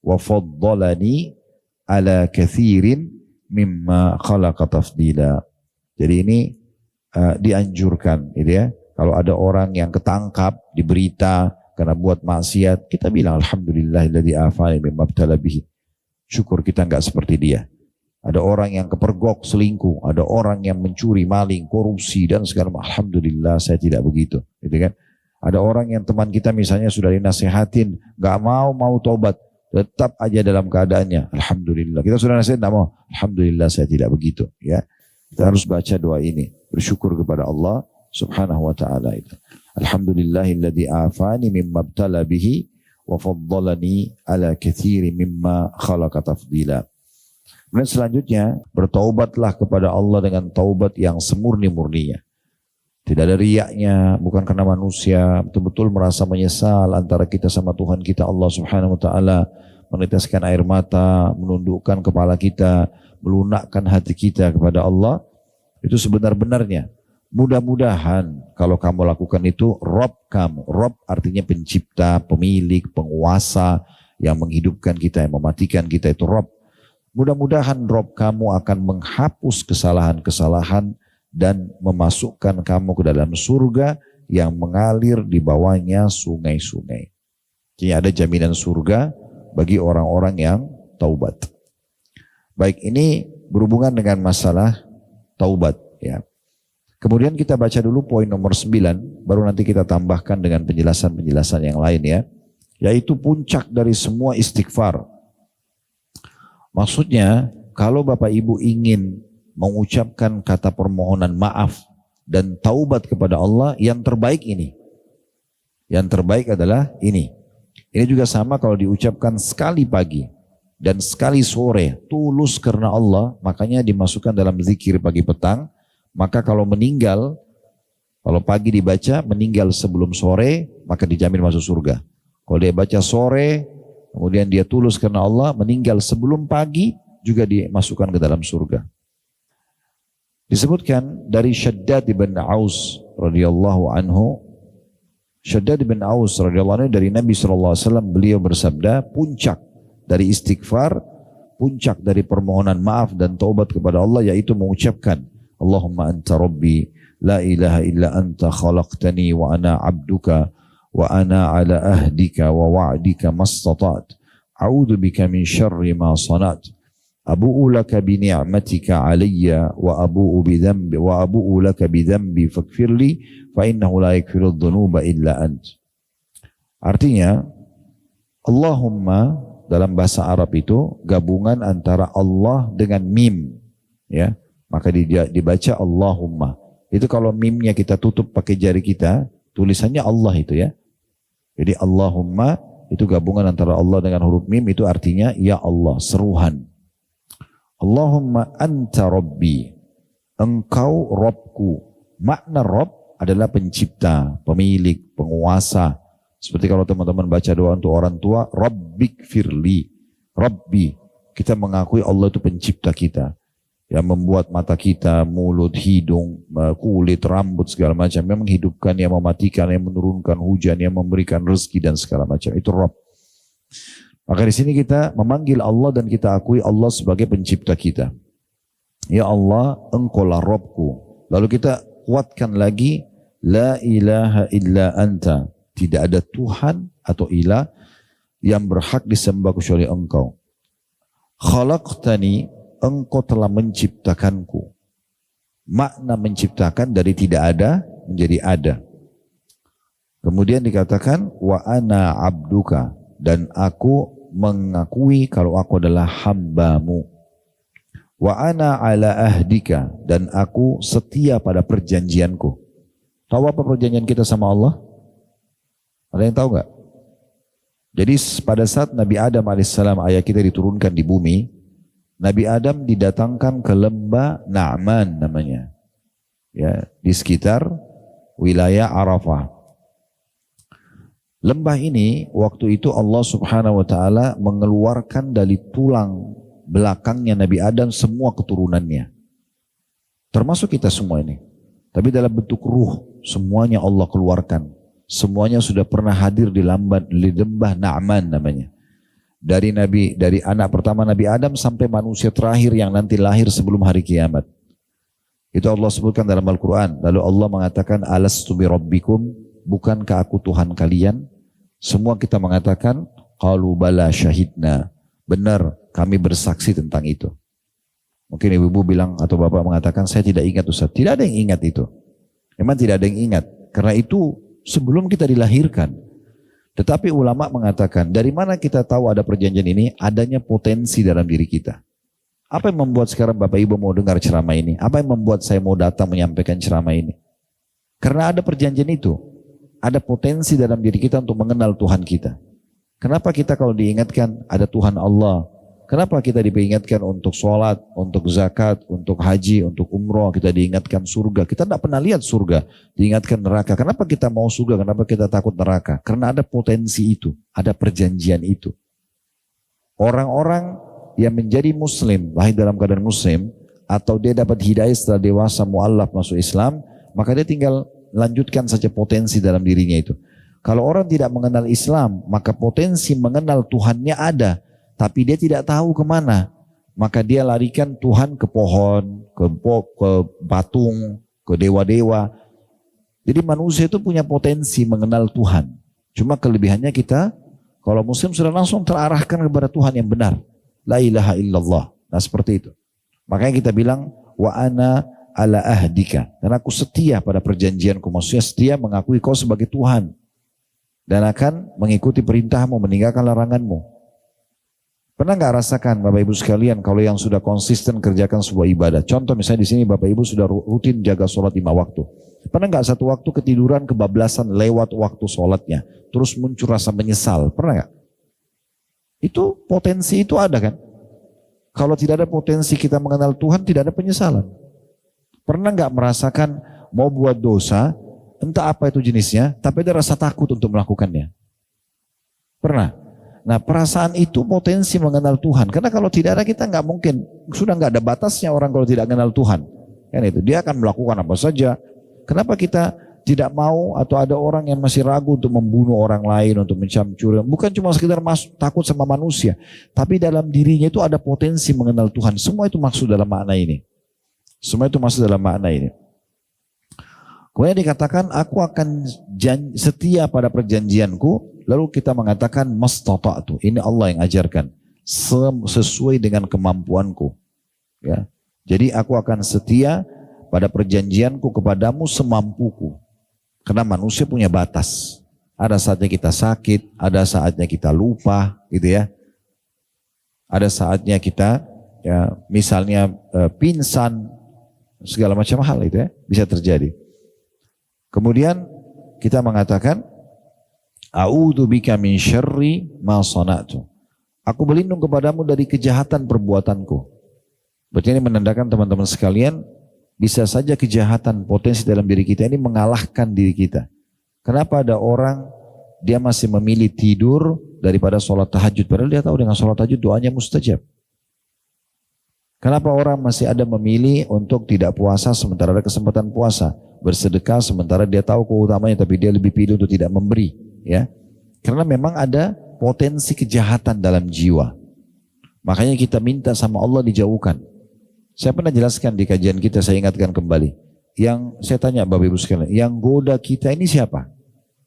Wa faddalani ala katsirin mimma khalaqa tafdila. Jadi ini dianjurkan gitu ya. Kalau ada orang yang ketangkap di berita karena buat maksiat, kita bilang alhamdulillahilladzi afani mimma btala bihi. Syukur kita enggak seperti dia. Ada orang yang kepergok selingkuh, ada orang yang mencuri, maling, korupsi dan segala macam. Alhamdulillah saya tidak begitu, gitu kan? Ada orang yang teman kita misalnya sudah dinasehatin, enggak mau tobat, tetap aja dalam keadaannya. Alhamdulillah. Kita sudah nasihat enggak mau. Alhamdulillah saya tidak begitu, ya. Kita harus baca doa ini, bersyukur kepada Allah Subhanahu wa ta'ala itu. Alhamdulillahilladzi afani mimma btala bihi wa faddalani ala katsirin mimma khalaqa tafdila. Kemudian selanjutnya, bertaubatlah kepada Allah dengan taubat yang semurni-murninya. Tidak ada riyaknya, bukan karena manusia, betul-betul merasa menyesal antara kita sama Tuhan kita Allah Subhanahu wa ta'ala, meneteskan air mata, menundukkan kepala kita, melunakkan hati kita kepada Allah. Itu sebenar-benarnya. Mudah-mudahan kalau kamu lakukan itu, Rob kamu. Rob artinya pencipta, pemilik, penguasa yang menghidupkan kita, yang mematikan kita, itu Rob. Mudah-mudahan Rob kamu akan menghapus kesalahan-kesalahan dan memasukkan kamu ke dalam surga yang mengalir di bawahnya sungai-sungai. Jadi ada jaminan surga bagi orang-orang yang taubat. Baik, ini berhubungan dengan masalah taubat ya. Kemudian kita baca dulu poin nomor 9, baru nanti kita tambahkan dengan penjelasan-penjelasan yang lain ya. Yaitu puncak dari semua istighfar. Maksudnya, kalau Bapak Ibu ingin mengucapkan kata permohonan maaf dan taubat kepada Allah, yang terbaik ini. Yang terbaik adalah ini. Ini juga sama kalau diucapkan sekali pagi dan sekali sore, tulus karena Allah, makanya dimasukkan dalam zikir pagi petang. Maka kalau meninggal, kalau pagi dibaca, meninggal sebelum sore, maka dijamin masuk surga. Kalau dia baca sore, kemudian dia tulus karena Allah, meninggal sebelum pagi juga dimasukkan ke dalam surga. Disebutkan dari Shaddad bin Aus radhiyallahu anhu, Shaddad bin Aus radhiyallahu anhu dari Nabi SAW, beliau bersabda, puncak dari istighfar, puncak dari permohonan maaf dan taubat kepada Allah yaitu mengucapkan Allahumma anta rabbi la ilaha illa anta khalaqtani wa ana abduka wa ana ala ahdika wa wa'dika mastata'at a'udzu bika min syarri ma sanat abu'u laka bi ni'matika alayya wa abu'u laka bi dhanbi faghfirli fa innahu la yaghfiru dhunuba illa ant. Artinya Allahumma dalam bahasa Arab itu gabungan antara Allah dengan mim, ya, maka dibaca Allahumma. Itu kalau mimnya kita tutup pakai jari kita, tulisannya Allah itu, ya. Jadi Allahumma itu gabungan antara Allah dengan huruf mim, itu artinya ya Allah, seruhan. Allahumma anta rabbi, engkau Robku. Makna Rob adalah pencipta, pemilik, penguasa. Seperti kalau teman-teman baca doa untuk orang tua, Rabbik firli, Rabbi. Kita mengakui Allah itu pencipta kita, yang membuat mata kita, mulut, hidung, kulit, rambut, segala macam, yang menghidupkan, yang mematikan, yang menurunkan hujan, yang memberikan rezeki dan segala macam. Itu Rabb. Maka di sini kita memanggil Allah dan kita akui Allah sebagai pencipta kita. Ya Allah, engkaulah Rabbku. Lalu kita kuatkan lagi, la ilaha illa anta. Tidak ada Tuhan atau ilah yang berhak disembah kecuali engkau. Khalaqtani, engkau telah menciptakanku. Makna menciptakan dari tidak ada menjadi ada. Kemudian dikatakan wa ana abduka, dan aku mengakui kalau aku adalah hambamu. Wa ana ala ahdika, dan aku setia pada perjanjianku. Tahu apa perjanjian kita sama Allah? Ada yang tahu nggak? Jadi pada saat Nabi Adam alaihissalam, ayah kita, diturunkan di bumi, Nabi Adam didatangkan ke lembah Na'man namanya, ya, di sekitar wilayah Arafah. Lembah ini waktu itu Allah Subhanahu wa taala mengeluarkan dari tulang belakangnya Nabi Adam semua keturunannya. Termasuk kita semua ini. Tapi dalam bentuk ruh, semuanya Allah keluarkan. Semuanya sudah pernah hadir di lembah Na'man namanya. Dari anak pertama Nabi Adam sampai manusia terakhir yang nanti lahir sebelum hari kiamat. Itu Allah sebutkan dalam Al-Quran. Lalu Allah mengatakan, alastu bi rabbikum, bukankah aku Tuhan kalian? Semua kita mengatakan, qalu bala syahidna. Benar, kami bersaksi tentang itu. Mungkin ibu-ibu bilang atau bapak mengatakan, saya tidak ingat Ustaz. Tidak ada yang ingat itu. Memang tidak ada yang ingat. Karena itu sebelum kita dilahirkan. Tetapi ulama mengatakan, dari mana kita tahu ada perjanjian ini? Adanya potensi dalam diri kita. Apa yang membuat sekarang Bapak Ibu mau dengar ceramah ini? Apa yang membuat saya mau datang menyampaikan ceramah ini? Karena ada perjanjian itu. Ada potensi dalam diri kita untuk mengenal Tuhan kita. Kenapa kita kalau diingatkan ada Tuhan Allah? Kenapa kita diingatkan untuk sholat, untuk zakat, untuk haji, untuk umroh, kita diingatkan surga. Kita tidak pernah lihat surga, diingatkan neraka. Kenapa kita mau surga, kenapa kita takut neraka? Karena ada potensi itu, ada perjanjian itu. Orang-orang yang menjadi muslim, lahir dalam keadaan muslim, atau dia dapat hidayah setelah dewasa mu'allaf masuk Islam, maka dia tinggal lanjutkan saja potensi dalam dirinya itu. Kalau orang tidak mengenal Islam, maka potensi mengenal Tuhannya ada, tapi dia tidak tahu kemana. Maka dia larikan Tuhan ke pohon, ke patung, ke dewa-dewa. Jadi manusia itu punya potensi mengenal Tuhan. Cuma kelebihannya kita, kalau muslim sudah langsung terarahkan kepada Tuhan yang benar. La ilaha illallah. Nah seperti itu. Makanya kita bilang, wa ana ala ahdika. Karena aku setia pada perjanjianku. Maksudnya setia mengakui kau sebagai Tuhan. Dan akan mengikuti perintahmu, meninggalkan laranganmu. Pernah nggak rasakan Bapak Ibu sekalian kalau yang sudah konsisten kerjakan sebuah ibadah? Contoh misalnya di sini Bapak Ibu sudah rutin jaga sholat 5 waktu. Pernah nggak satu waktu ketiduran kebablasan lewat waktu sholatnya, terus muncul rasa menyesal? Pernah nggak? Itu potensi itu ada kan? Kalau tidak ada potensi kita mengenal Tuhan, tidak ada penyesalan. Pernah nggak merasakan mau buat dosa, entah apa itu jenisnya, tapi ada rasa takut untuk melakukannya? Pernah? Nah perasaan itu potensi mengenal Tuhan. Karena kalau tidak ada kita nggak mungkin, sudah nggak ada batasnya orang kalau tidak mengenal Tuhan. Kan itu, dia akan melakukan apa saja. Kenapa kita tidak mau atau ada orang yang masih ragu untuk membunuh orang lain, untuk mencuri? Bukan cuma sekedar takut sama manusia, tapi dalam dirinya itu ada potensi mengenal Tuhan. Semua itu maksud dalam makna ini. Semua itu maksud dalam makna ini. Kemudian dikatakan, aku akan setia pada perjanjianku. Lalu kita mengatakan mastata'tu. Ini Allah yang ajarkan. Sesuai dengan kemampuanku. Ya. Jadi aku akan setia pada perjanjianku kepadamu semampuku. Karena manusia punya batas. Ada saatnya kita sakit, ada saatnya kita lupa, gitu ya. Ada saatnya kita, ya, misalnya pingsan, segala macam hal itu ya, bisa terjadi. Kemudian kita mengatakan, a'udzubika min syarri ma sana'tu. Aku berlindung kepadamu dari kejahatan perbuatanku. Berarti ini menandakan teman-teman sekalian, bisa saja kejahatan potensi dalam diri kita ini mengalahkan diri kita. Kenapa ada orang dia masih memilih tidur daripada sholat tahajud, padahal dia tahu dengan sholat tahajud doanya mustajab. Kenapa orang masih ada memilih untuk tidak puasa sementara ada kesempatan puasa, bersedekah sementara dia tahu keutamanya tapi dia lebih pilih untuk tidak memberi, ya? Karena memang ada potensi kejahatan dalam jiwa. Makanya kita minta sama Allah dijauhkan. Saya pernah jelaskan di kajian kita, saya ingatkan kembali. Yang saya tanya Bapak Ibu sekalian, yang goda kita ini siapa?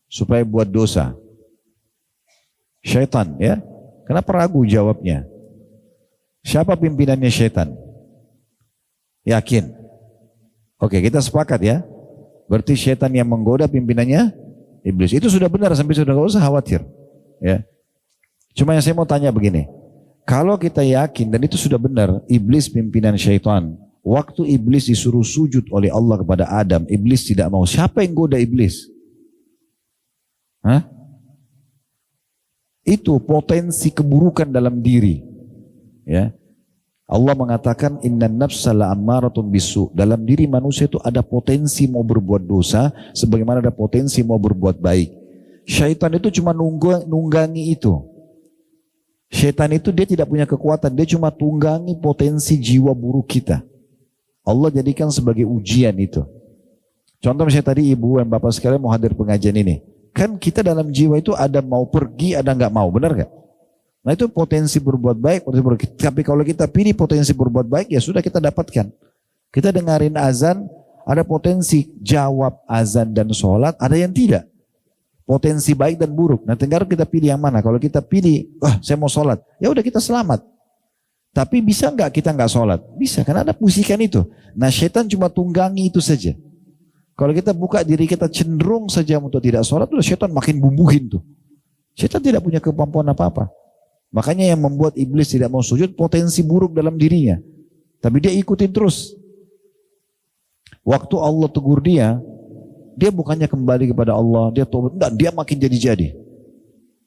Supaya buat dosa. Syaitan, ya. Kenapa ragu jawabnya? Siapa pimpinannya syaitan? Yakin? Oke, kita sepakat ya. Berarti syaitan yang menggoda pimpinannya iblis. Itu sudah benar, sampai sudah gak usah khawatir. Ya. Cuma yang saya mau tanya begini. Kalau kita yakin dan itu sudah benar, iblis pimpinan syaitan. Waktu iblis disuruh sujud oleh Allah kepada Adam, iblis tidak mau. Siapa yang goda iblis? Hah? Itu potensi keburukan dalam diri. Ya. Allah mengatakan innan nafsa la'ammaratun bisu. Dalam diri manusia itu ada potensi mau berbuat dosa, sebagaimana ada potensi mau berbuat baik. Syaitan itu cuma nunggangi itu. Syaitan itu dia tidak punya kekuatan, dia cuma tunggangi potensi jiwa buruk kita. Allah jadikan sebagai ujian itu. Contoh misalnya tadi ibu dan bapak sekalian mau hadir pengajian ini. Kan kita dalam jiwa itu ada mau pergi, ada nggak mau, benar gak? Nah itu potensi berbuat baik, tapi kalau kita pilih potensi berbuat baik, ya sudah kita dapatkan. Kita dengarin azan, ada potensi jawab azan dan sholat, ada yang tidak. Potensi baik dan buruk. Nah tinggal kita pilih yang mana. Kalau kita pilih, saya mau sholat, ya udah kita selamat. Tapi bisa nggak kita nggak sholat? Bisa, karena ada musikan itu. Nah syaitan cuma tunggangi itu saja. Kalau kita buka diri kita cenderung saja untuk tidak sholat, udah syaitan makin bumbuhin tuh. Syaitan tidak punya kemampuan apa-apa. Makanya yang membuat iblis tidak mau sujud potensi buruk dalam dirinya. Tapi dia ikutin terus. Waktu Allah tegur dia bukannya kembali kepada Allah, dia tobat, enggak, dia makin jadi-jadi.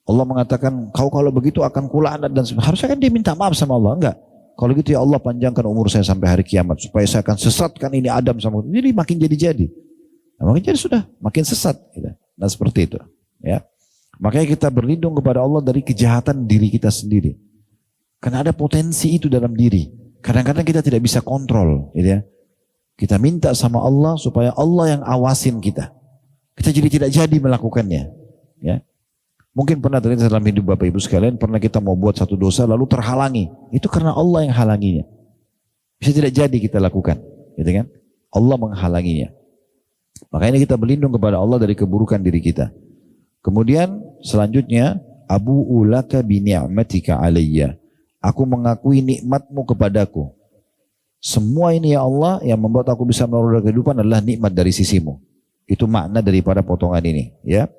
Allah mengatakan, kau kalau begitu akan kulaknat dan harusnya kan dia minta maaf sama Allah, enggak. Kalau gitu ya Allah panjangkan umur saya sampai hari kiamat supaya saya akan sesatkan ini Adam sama. Jadi makin jadi-jadi. Nah, makin jadi sudah makin sesat. Nah seperti itu. Ya. Makanya kita berlindung kepada Allah dari kejahatan diri kita sendiri. Karena ada potensi itu dalam diri. Kadang-kadang kita tidak bisa kontrol, gitu ya. Kita minta sama Allah supaya Allah yang awasin kita. Kita jadi tidak jadi melakukannya. Ya. Mungkin pernah terjadi dalam hidup Bapak Ibu sekalian, pernah kita mau buat satu dosa lalu terhalangi. Itu karena Allah yang halanginya. Bisa tidak jadi kita lakukan, gitu kan? Allah menghalanginya. Makanya kita berlindung kepada Allah dari keburukan diri kita. Kemudian selanjutnya, abu'u laka bi ni'matika alayya. Aku mengakui nikmatmu kepadaku. Semua ini ya Allah yang membuat aku bisa menerima kehidupan adalah nikmat dari sisimu. Itu makna daripada potongan ini, ya.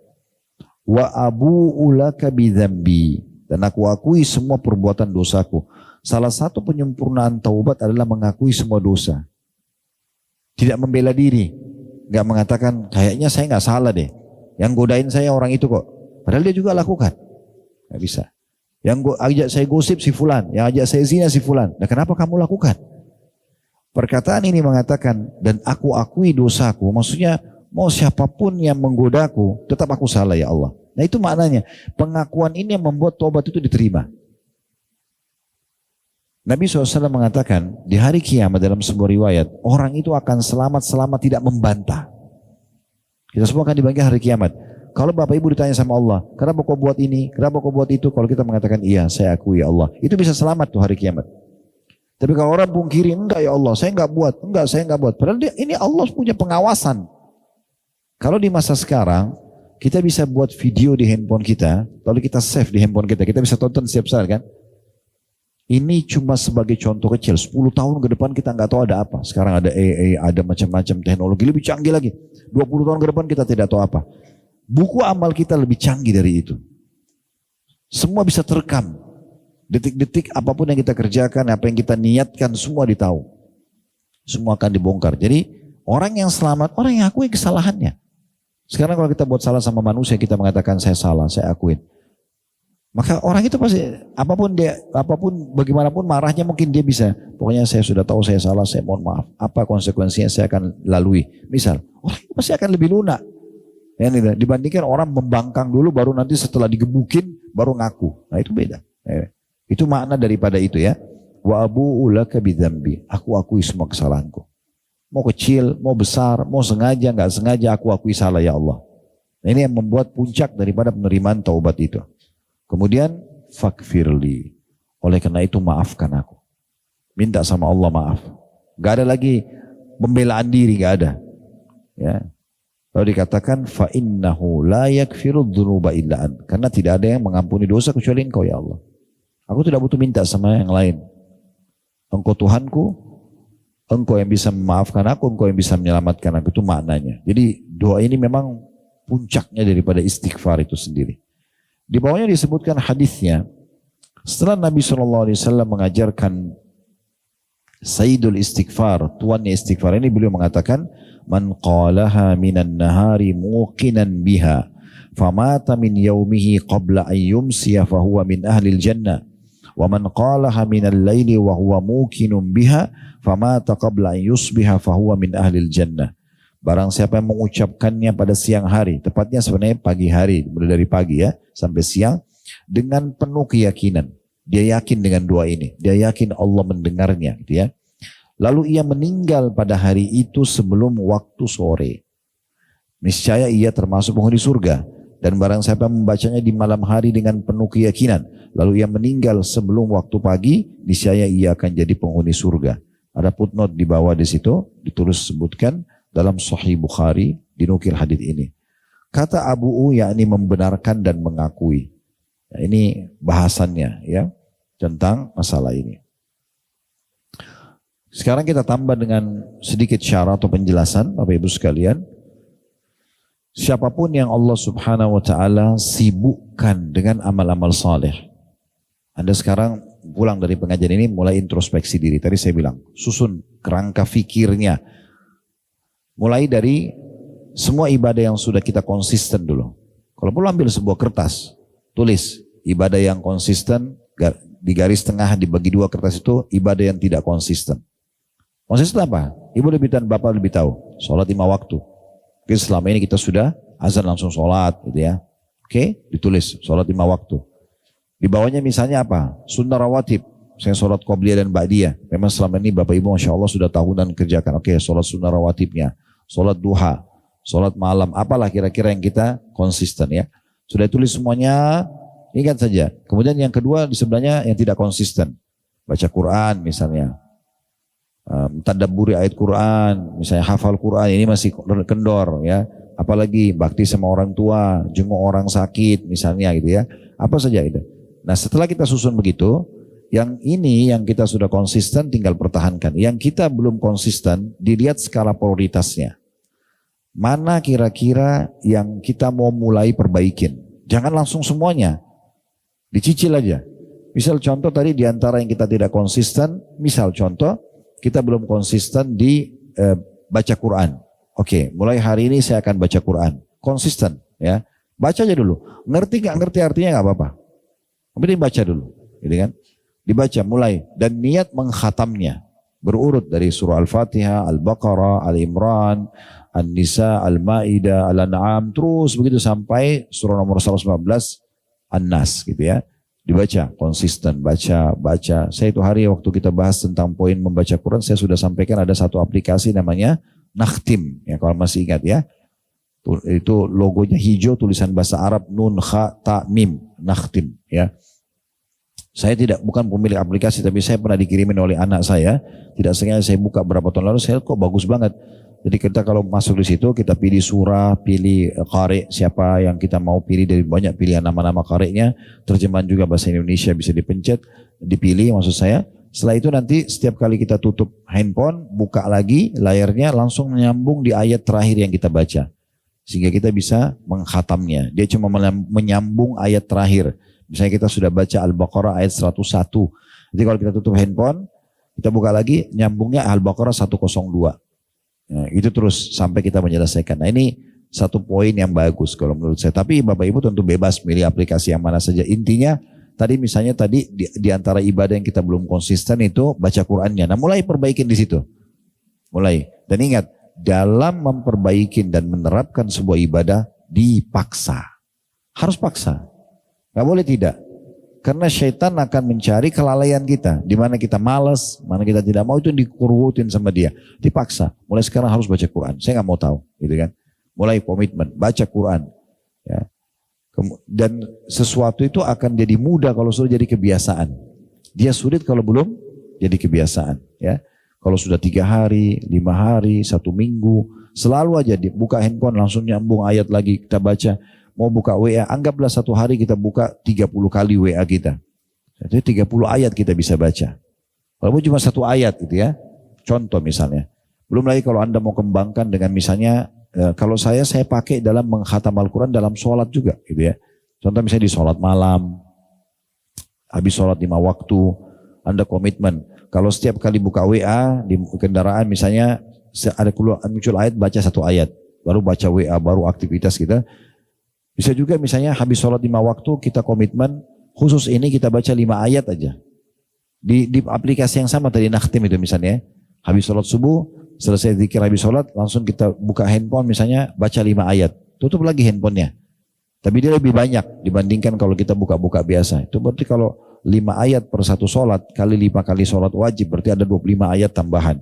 Wa abu'u laka bi dzambi, dan aku akui semua perbuatan dosaku. Salah satu penyempurnaan taubat adalah mengakui semua dosa. Tidak membela diri, enggak mengatakan kayaknya saya enggak salah deh. Yang godain saya orang itu kok. Padahal dia juga lakukan. Enggak bisa. Yang ajak saya gosip si fulan, yang ajak saya zina si fulan. Nah, kenapa kamu lakukan? Perkataan ini mengatakan, dan aku akui dosaku, maksudnya mau siapapun yang menggodaku, tetap aku salah ya Allah. Nah itu maknanya. Pengakuan ini yang membuat tobat itu diterima. Nabi SAW mengatakan di hari kiamat dalam sebuah riwayat, orang itu akan selamat selama tidak membantah. Kita semua akan dibagi hari kiamat. Kalau bapak ibu ditanya sama Allah, kenapa kau buat ini, kenapa kau buat itu? Kalau kita mengatakan iya, saya akui ya Allah. Itu bisa selamat tuh hari kiamat. Tapi kalau orang pungkiri, enggak ya Allah, saya enggak buat, enggak saya enggak buat. Padahal ini Allah punya pengawasan. Kalau di masa sekarang, kita bisa buat video di handphone kita, lalu kita save di handphone kita bisa tonton setiap saat kan? Ini cuma sebagai contoh kecil, 10 tahun ke depan kita nggak tahu ada apa. Sekarang ada AI, ada macam-macam teknologi lebih canggih lagi. 20 tahun ke depan kita tidak tahu apa. Buku amal kita lebih canggih dari itu. Semua bisa terekam. Detik-detik apapun yang kita kerjakan, apa yang kita niatkan, semua ditahu. Semua akan dibongkar. Jadi orang yang selamat, orang yang akui kesalahannya. Sekarang kalau kita buat salah sama manusia, kita mengatakan saya salah, saya akuin. Maka orang itu pasti apapun bagaimanapun marahnya mungkin dia bisa. Pokoknya saya sudah tahu saya salah, saya mohon maaf. Apa konsekuensinya saya akan lalui. Misal, orang itu pasti akan lebih lunak. Ya, dibandingkan orang membangkang dulu baru nanti setelah digebukin baru ngaku. Nah itu beda. Itu makna daripada itu ya. Wa abu'u laka bidzambi. Aku akui semua kesalahanku. Mau kecil, mau besar, mau sengaja, nggak sengaja aku akui salah ya Allah. Nah, ini yang membuat puncak daripada penerimaan taubat itu. Kemudian fakfirli. Oleh karena itu maafkan aku. Minta sama Allah maaf. Gak ada lagi pembelaan diri, gak ada. Ya. Lalu dikatakan fa innahu la yakfiru dzunuba illa ant. Karena tidak ada yang mengampuni dosa kecuali Engkau ya Allah. Aku tidak butuh minta sama yang lain. Engkau Tuhanku, Engkau yang bisa memaafkan aku, Engkau yang bisa menyelamatkan aku. Itu maknanya. Jadi doa ini memang puncaknya daripada istighfar itu sendiri. Di bawahnya disebutkan hadisnya, setelah Nabi SAW mengajarkan Sayyidul Istighfar, tuannya istighfar ini, beliau mengatakan, man qalaha minan nahari muqinan biha, famata min yaumihi qabla an yumsiya fahuwa min ahlil jannah, wa man qalaha minal laili wa huwa muqinun biha, famata qabla an yusbiha fahuwa min ahlil jannah. Barang siapa yang mengucapkannya pada siang hari, tepatnya sebenarnya pagi hari, mulai dari pagi ya, sampai siang, dengan penuh keyakinan. Dia yakin dengan doa ini, dia yakin Allah mendengarnya gitu ya. Lalu ia meninggal pada hari itu sebelum waktu sore. Niscaya ia termasuk penghuni surga. Dan barang siapa yang membacanya di malam hari dengan penuh keyakinan, lalu ia meninggal sebelum waktu pagi, niscaya ia akan jadi penghuni surga. Ada footnote di bawah di situ, ditulis sebutkan, dalam Sahih Bukhari dinukil hadis ini. Kata Abu U yakni membenarkan dan mengakui. Nah, ini bahasannya ya tentang masalah ini. Sekarang kita tambah dengan sedikit syarat atau penjelasan Bapak Ibu sekalian. Siapapun yang Allah Subhanahu wa taala sibukkan dengan amal-amal saleh. Anda sekarang pulang dari pengajian ini mulai introspeksi diri. Tadi saya bilang, susun kerangka fikirnya. Mulai dari semua ibadah yang sudah kita konsisten dulu. Kalau perlu ambil sebuah kertas, tulis ibadah yang konsisten, di garis tengah dibagi dua kertas itu ibadah yang tidak konsisten. Konsisten apa? Ibu lebih tahu, bapak lebih tahu. Sholat 5 waktu. Oke, selama ini kita sudah azan langsung sholat gitu ya. Oke, ditulis sholat 5 waktu. Di bawahnya misalnya apa? Sunnah rawatib. Saya sholat qobliyah dan ba'diyah. Memang selama ini bapak ibu masya Allah sudah tahunan kerjakan. Oke, sholat sunnah rawatibnya. Sholat duha, sholat malam, apalah kira-kira yang kita konsisten ya. Sudah tulis semuanya, ingat saja. Kemudian yang kedua di sebelahnya yang tidak konsisten. Baca Quran misalnya. Tadabburi ayat Quran, misalnya hafal Quran, ini masih kendor ya. Apalagi bakti sama orang tua, jenguk orang sakit misalnya gitu ya. Apa saja itu. Nah setelah kita susun begitu, yang ini yang kita sudah konsisten tinggal pertahankan. Yang kita belum konsisten dilihat skala prioritasnya. Mana kira-kira yang kita mau mulai perbaikin. Jangan langsung semuanya. Dicicil aja. Misal contoh tadi diantara yang kita tidak konsisten. Misal contoh kita belum konsisten di baca Quran. Oke, mulai hari ini saya akan baca Quran. Konsisten ya. Baca aja dulu. Ngerti gak ngerti artinya gak apa-apa. Kemudian baca dulu. Gitu kan. Dibaca mulai dan niat mengkhatamnya berurut dari surah Al-Fatihah, Al-Baqarah, Al-Imran, An-Nisa, Al-Ma'idah, Al-An'am, terus begitu sampai surah nomor 115 An-Nas gitu ya. Dibaca, konsisten, baca. Saya itu hari waktu kita bahas tentang poin membaca Quran, saya sudah sampaikan ada satu aplikasi namanya Nakhtim, ya kalau masih ingat ya. Itu logonya hijau, tulisan bahasa Arab, Nun, Kha, Ta, Mim, Nakhtim ya. Saya bukan pemilik aplikasi, tapi saya pernah dikirimin oleh anak saya. Tidak sengaja saya buka berapa tahun lalu, saya kok bagus banget. Jadi kita kalau masuk di situ, kita pilih surah, pilih qari, siapa yang kita mau pilih dari banyak pilihan nama-nama qari'nya. Terjemahan juga bahasa Indonesia bisa dipencet, dipilih maksud saya. Setelah itu nanti setiap kali kita tutup handphone, buka lagi layarnya langsung menyambung di ayat terakhir yang kita baca. Sehingga kita bisa mengkhatamnya. Dia cuma menyambung ayat terakhir. Misalnya kita sudah baca Al-Baqarah ayat 101. Jadi kalau kita tutup handphone, kita buka lagi, nyambungnya Al-Baqarah 102. Nah, itu terus sampai kita menyelesaikan. Nah ini satu poin yang bagus kalau menurut saya. Tapi Bapak Ibu tentu bebas milih aplikasi yang mana saja. Intinya tadi misalnya di antara ibadah yang kita belum konsisten itu baca Qur'annya. Nah mulai perbaikin di situ. Mulai. Dan ingat, dalam memperbaiki dan menerapkan sebuah ibadah dipaksa. Harus paksa. Gak boleh tidak. Karena syaitan akan mencari kelalaian kita. Di mana kita malas, mana kita tidak mau, itu dikurutin sama dia. Dipaksa. Mulai sekarang harus baca Quran. Saya gak mau tahu. Gitu kan. Mulai komitmen. Baca Quran. Ya. Dan sesuatu itu akan jadi mudah kalau sudah jadi kebiasaan. Dia sulit kalau belum jadi kebiasaan. Ya. Kalau sudah 3 hari, 5 hari, 1 minggu. Selalu aja buka handphone langsung nyambung ayat lagi kita baca. Mau buka WA, anggaplah 1 hari kita buka 30 kali WA kita. Jadi 30 ayat kita bisa baca. Walaupun cuma 1 ayat gitu ya. Contoh misalnya. Belum lagi kalau Anda mau kembangkan dengan misalnya, kalau saya pakai dalam mengkhatam Al-Quran dalam sholat juga gitu ya. Contoh misalnya di sholat malam, habis sholat 5 waktu, Anda komitmen. Kalau setiap kali buka WA di kendaraan misalnya, ada muncul ayat, baca 1 ayat. Baru baca WA, baru aktivitas kita. Bisa juga misalnya habis sholat 5 waktu kita komitmen khusus ini kita baca 5 ayat aja. Di aplikasi yang sama tadi Nakhtim itu misalnya. Habis sholat subuh, selesai zikir habis sholat, langsung kita buka handphone misalnya baca 5 ayat. Tutup lagi handphonenya. Tapi dia lebih banyak dibandingkan kalau kita buka-buka biasa. Itu berarti kalau 5 ayat per 1 sholat, kali 5 kali sholat wajib, berarti ada 25 ayat tambahan.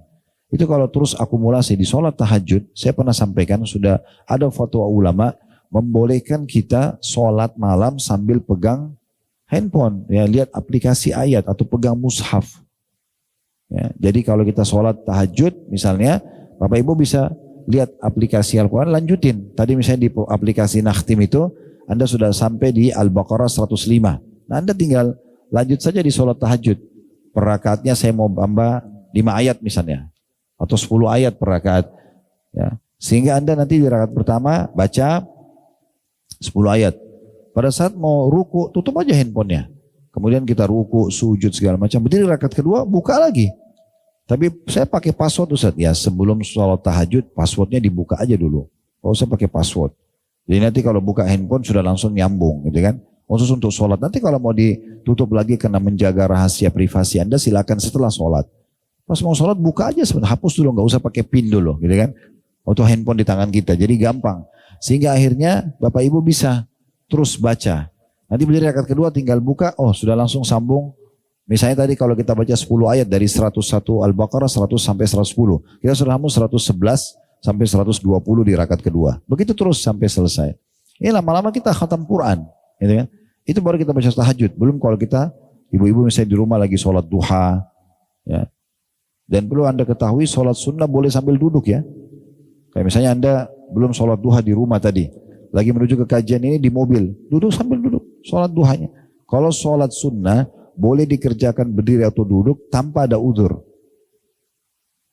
Itu kalau terus akumulasi di sholat tahajud, saya pernah sampaikan sudah ada fatwa ulama, membolehkan kita sholat malam sambil pegang handphone, ya lihat aplikasi ayat atau pegang mushaf. Ya, jadi kalau kita sholat tahajud misalnya, Bapak Ibu bisa lihat aplikasi Al-Quran, lanjutin. Tadi misalnya di aplikasi Nakhtim itu, Anda sudah sampai di Al-Baqarah 105. Nah Anda tinggal lanjut saja di sholat tahajud. Per rakaatnya saya mau tambah 5 ayat misalnya, atau 10 ayat per rakaat. Ya. Sehingga Anda nanti di rakaat pertama baca 10 ayat. Pada saat mau ruku, tutup aja handphonenya. Kemudian kita ruku, sujud segala macam. Berdiri rakaat kedua, buka lagi. Tapi saya pakai password Ustaz. Ya sebelum sholat tahajud, passwordnya dibuka aja dulu. Kalau saya pakai password. Jadi nanti kalau buka handphone sudah langsung nyambung gitu kan. Khusus untuk sholat. Nanti kalau mau ditutup lagi karena menjaga rahasia privasi Anda, silakan setelah sholat. Pas mau sholat buka aja sebentar. Hapus dulu, nggak usah pakai pin dulu gitu kan. Atau handphone di tangan kita. Jadi gampang. Sehingga akhirnya Bapak Ibu bisa terus baca. Nanti berdiri rakaat kedua tinggal buka, oh sudah langsung sambung. Misalnya tadi kalau kita baca 10 ayat dari 101 Al-Baqarah 100 sampai 110. Kita sudah sambung 111 sampai 120 di rakaat kedua. Begitu terus sampai selesai. Ini lama-lama kita khatam Quran. Gitu kan? Itu baru kita baca tahajud. Belum kalau kita, ibu-ibu misalnya di rumah lagi sholat duha. Ya. Dan perlu Anda ketahui sholat sunnah boleh sambil duduk ya. Kayak misalnya Anda belum sholat duha di rumah tadi, lagi menuju ke kajian ini di mobil, duduk sambil duduk, sholat duhanya. Kalau sholat sunnah, boleh dikerjakan berdiri atau duduk tanpa ada udzur.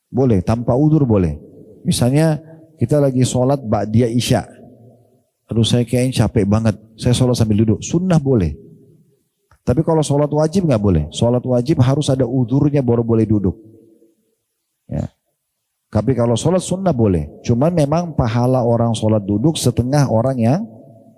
Boleh, tanpa udzur boleh. Misalnya kita lagi sholat ba'diyah isya. Aduh saya kayaknya capek banget, saya sholat sambil duduk. Sunnah boleh. Tapi kalau sholat wajib nggak boleh. Sholat wajib harus ada udzurnya baru boleh duduk. Ya. Tapi kalau sholat sunnah boleh. Cuman memang pahala orang sholat duduk setengah orang yang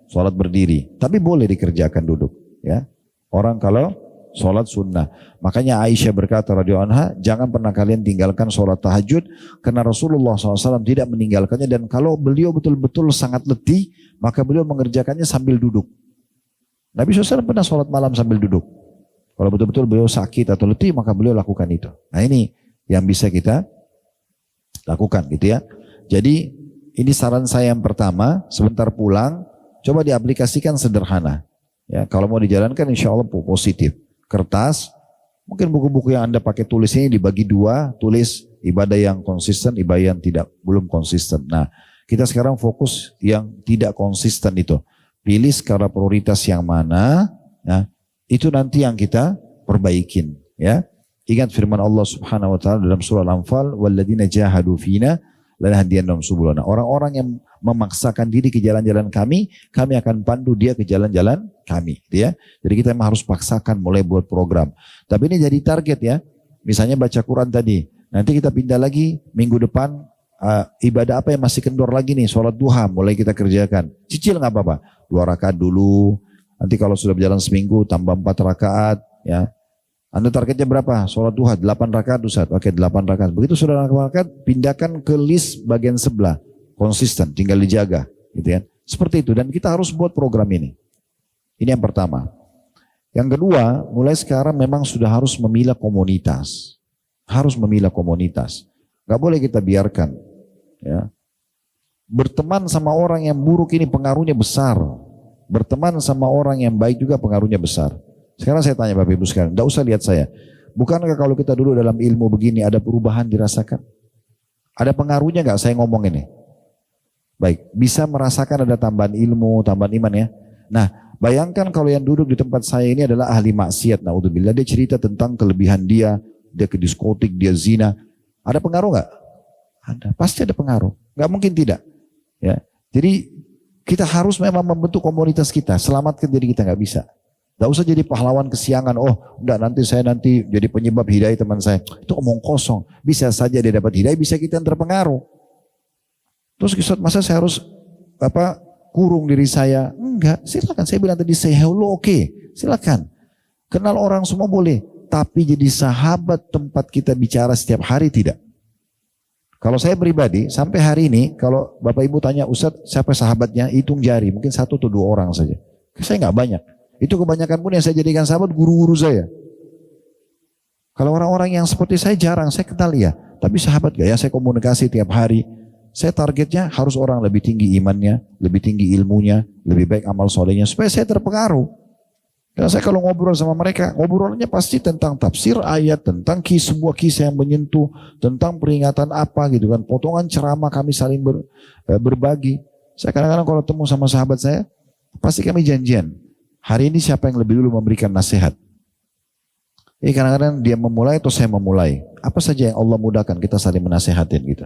sholat berdiri. Tapi boleh dikerjakan duduk. Ya. Orang kalau Sholat sunnah. Makanya Aisyah berkata radhiyallahu anha, jangan pernah kalian tinggalkan sholat tahajud, karena Rasulullah SAW tidak meninggalkannya, dan kalau beliau betul-betul sangat letih, maka beliau mengerjakannya sambil duduk. Nabi SAW pernah sholat malam sambil duduk. Kalau betul-betul beliau sakit atau letih, maka beliau lakukan itu. Nah ini yang bisa kita lakukan gitu ya. Jadi ini saran saya yang pertama, sebentar pulang, coba diaplikasikan sederhana. Ya, kalau mau dijalankan insya Allah positif. Kertas, mungkin buku-buku yang Anda pakai tulis ini dibagi dua, tulis ibadah yang konsisten, ibadah yang belum konsisten. Nah, kita sekarang fokus yang tidak konsisten itu. Pilih skala prioritas yang mana, ya, itu nanti yang kita perbaikin. Ya, ingat firman Allah Subhanahu Wa Taala dalam surah Al-Anfal, "Walladzina jahadu fina lanahdiyannahum subulana." Orang-orang yang memaksakan diri ke jalan-jalan kami akan pandu dia ke jalan-jalan kami, gitu ya. Jadi kita memang harus paksakan mulai buat program. Tapi ini jadi target ya. Misalnya baca Quran tadi, nanti kita pindah lagi minggu depan ibadah apa yang masih kendor lagi nih, sholat duha mulai kita kerjakan. Cicil nggak apa-apa, 2 rakaat dulu. Nanti kalau sudah berjalan seminggu tambah 4 rakaat, ya. Anda targetnya berapa? Sholat duha 8 rakaat Ustaz. Oke, 8 rakaat. Begitu sudah 8 rakaat, pindahkan ke list bagian sebelah. Konsisten, tinggal dijaga, gitu ya. Seperti itu, dan kita harus buat program ini. Ini yang pertama. Yang kedua, mulai sekarang memang sudah harus memilah komunitas. Harus memilah komunitas. Gak boleh kita biarkan. Ya. Berteman sama orang yang buruk ini pengaruhnya besar. Berteman sama orang yang baik juga pengaruhnya besar. Sekarang saya tanya Bapak Ibu sekalian, tidak usah lihat saya. Bukankah kalau kita dulu dalam ilmu begini ada perubahan dirasakan? Ada pengaruhnya nggak saya ngomong ini? Baik, bisa merasakan ada tambahan ilmu, tambahan iman ya. Nah, bayangkan kalau yang duduk di tempat saya ini adalah ahli maksiat, naudzubillah, dia cerita tentang kelebihan dia ke diskotik, dia zina. Ada pengaruh nggak? Ada, pasti ada pengaruh. Nggak mungkin tidak. Ya, jadi kita harus memang membentuk komunitas kita, selamatkan diri kita, nggak bisa. Gak usah jadi pahlawan kesiangan. Oh, enggak, saya nanti jadi penyebab hidayah teman saya. Itu omong kosong. Bisa saja dia dapat hidayah, bisa kita yang terpengaruh. Terus Ustaz, masa saya harus kurung diri saya? Enggak, silakan. Saya bilang tadi say hello, oke. Silakan. Kenal orang semua boleh, tapi jadi sahabat tempat kita bicara setiap hari tidak. Kalau saya pribadi sampai hari ini, kalau Bapak Ibu tanya Ustaz siapa sahabatnya, hitung jari, mungkin 1 atau 2 orang saja. Saya nggak banyak. Itu kebanyakan pun yang saya jadikan sahabat guru-guru saya. Kalau orang-orang yang seperti saya jarang, saya kenal ya. Tapi sahabat gak ya, saya komunikasi tiap hari. Saya targetnya harus orang lebih tinggi imannya, lebih tinggi ilmunya, lebih baik amal solehnya, supaya saya terpengaruh. Karena saya kalau ngobrol sama mereka, ngobrolnya pasti tentang tafsir ayat, tentang sebuah kisah yang menyentuh, tentang peringatan apa gitu kan, potongan ceramah kami saling berbagi. Saya kadang-kadang kalau ketemu sama sahabat saya, pasti kami janjian. Hari ini siapa yang lebih dulu memberikan nasihat? Kadang-kadang dia memulai atau saya memulai. Apa saja yang Allah mudahkan kita saling menasehatin gitu.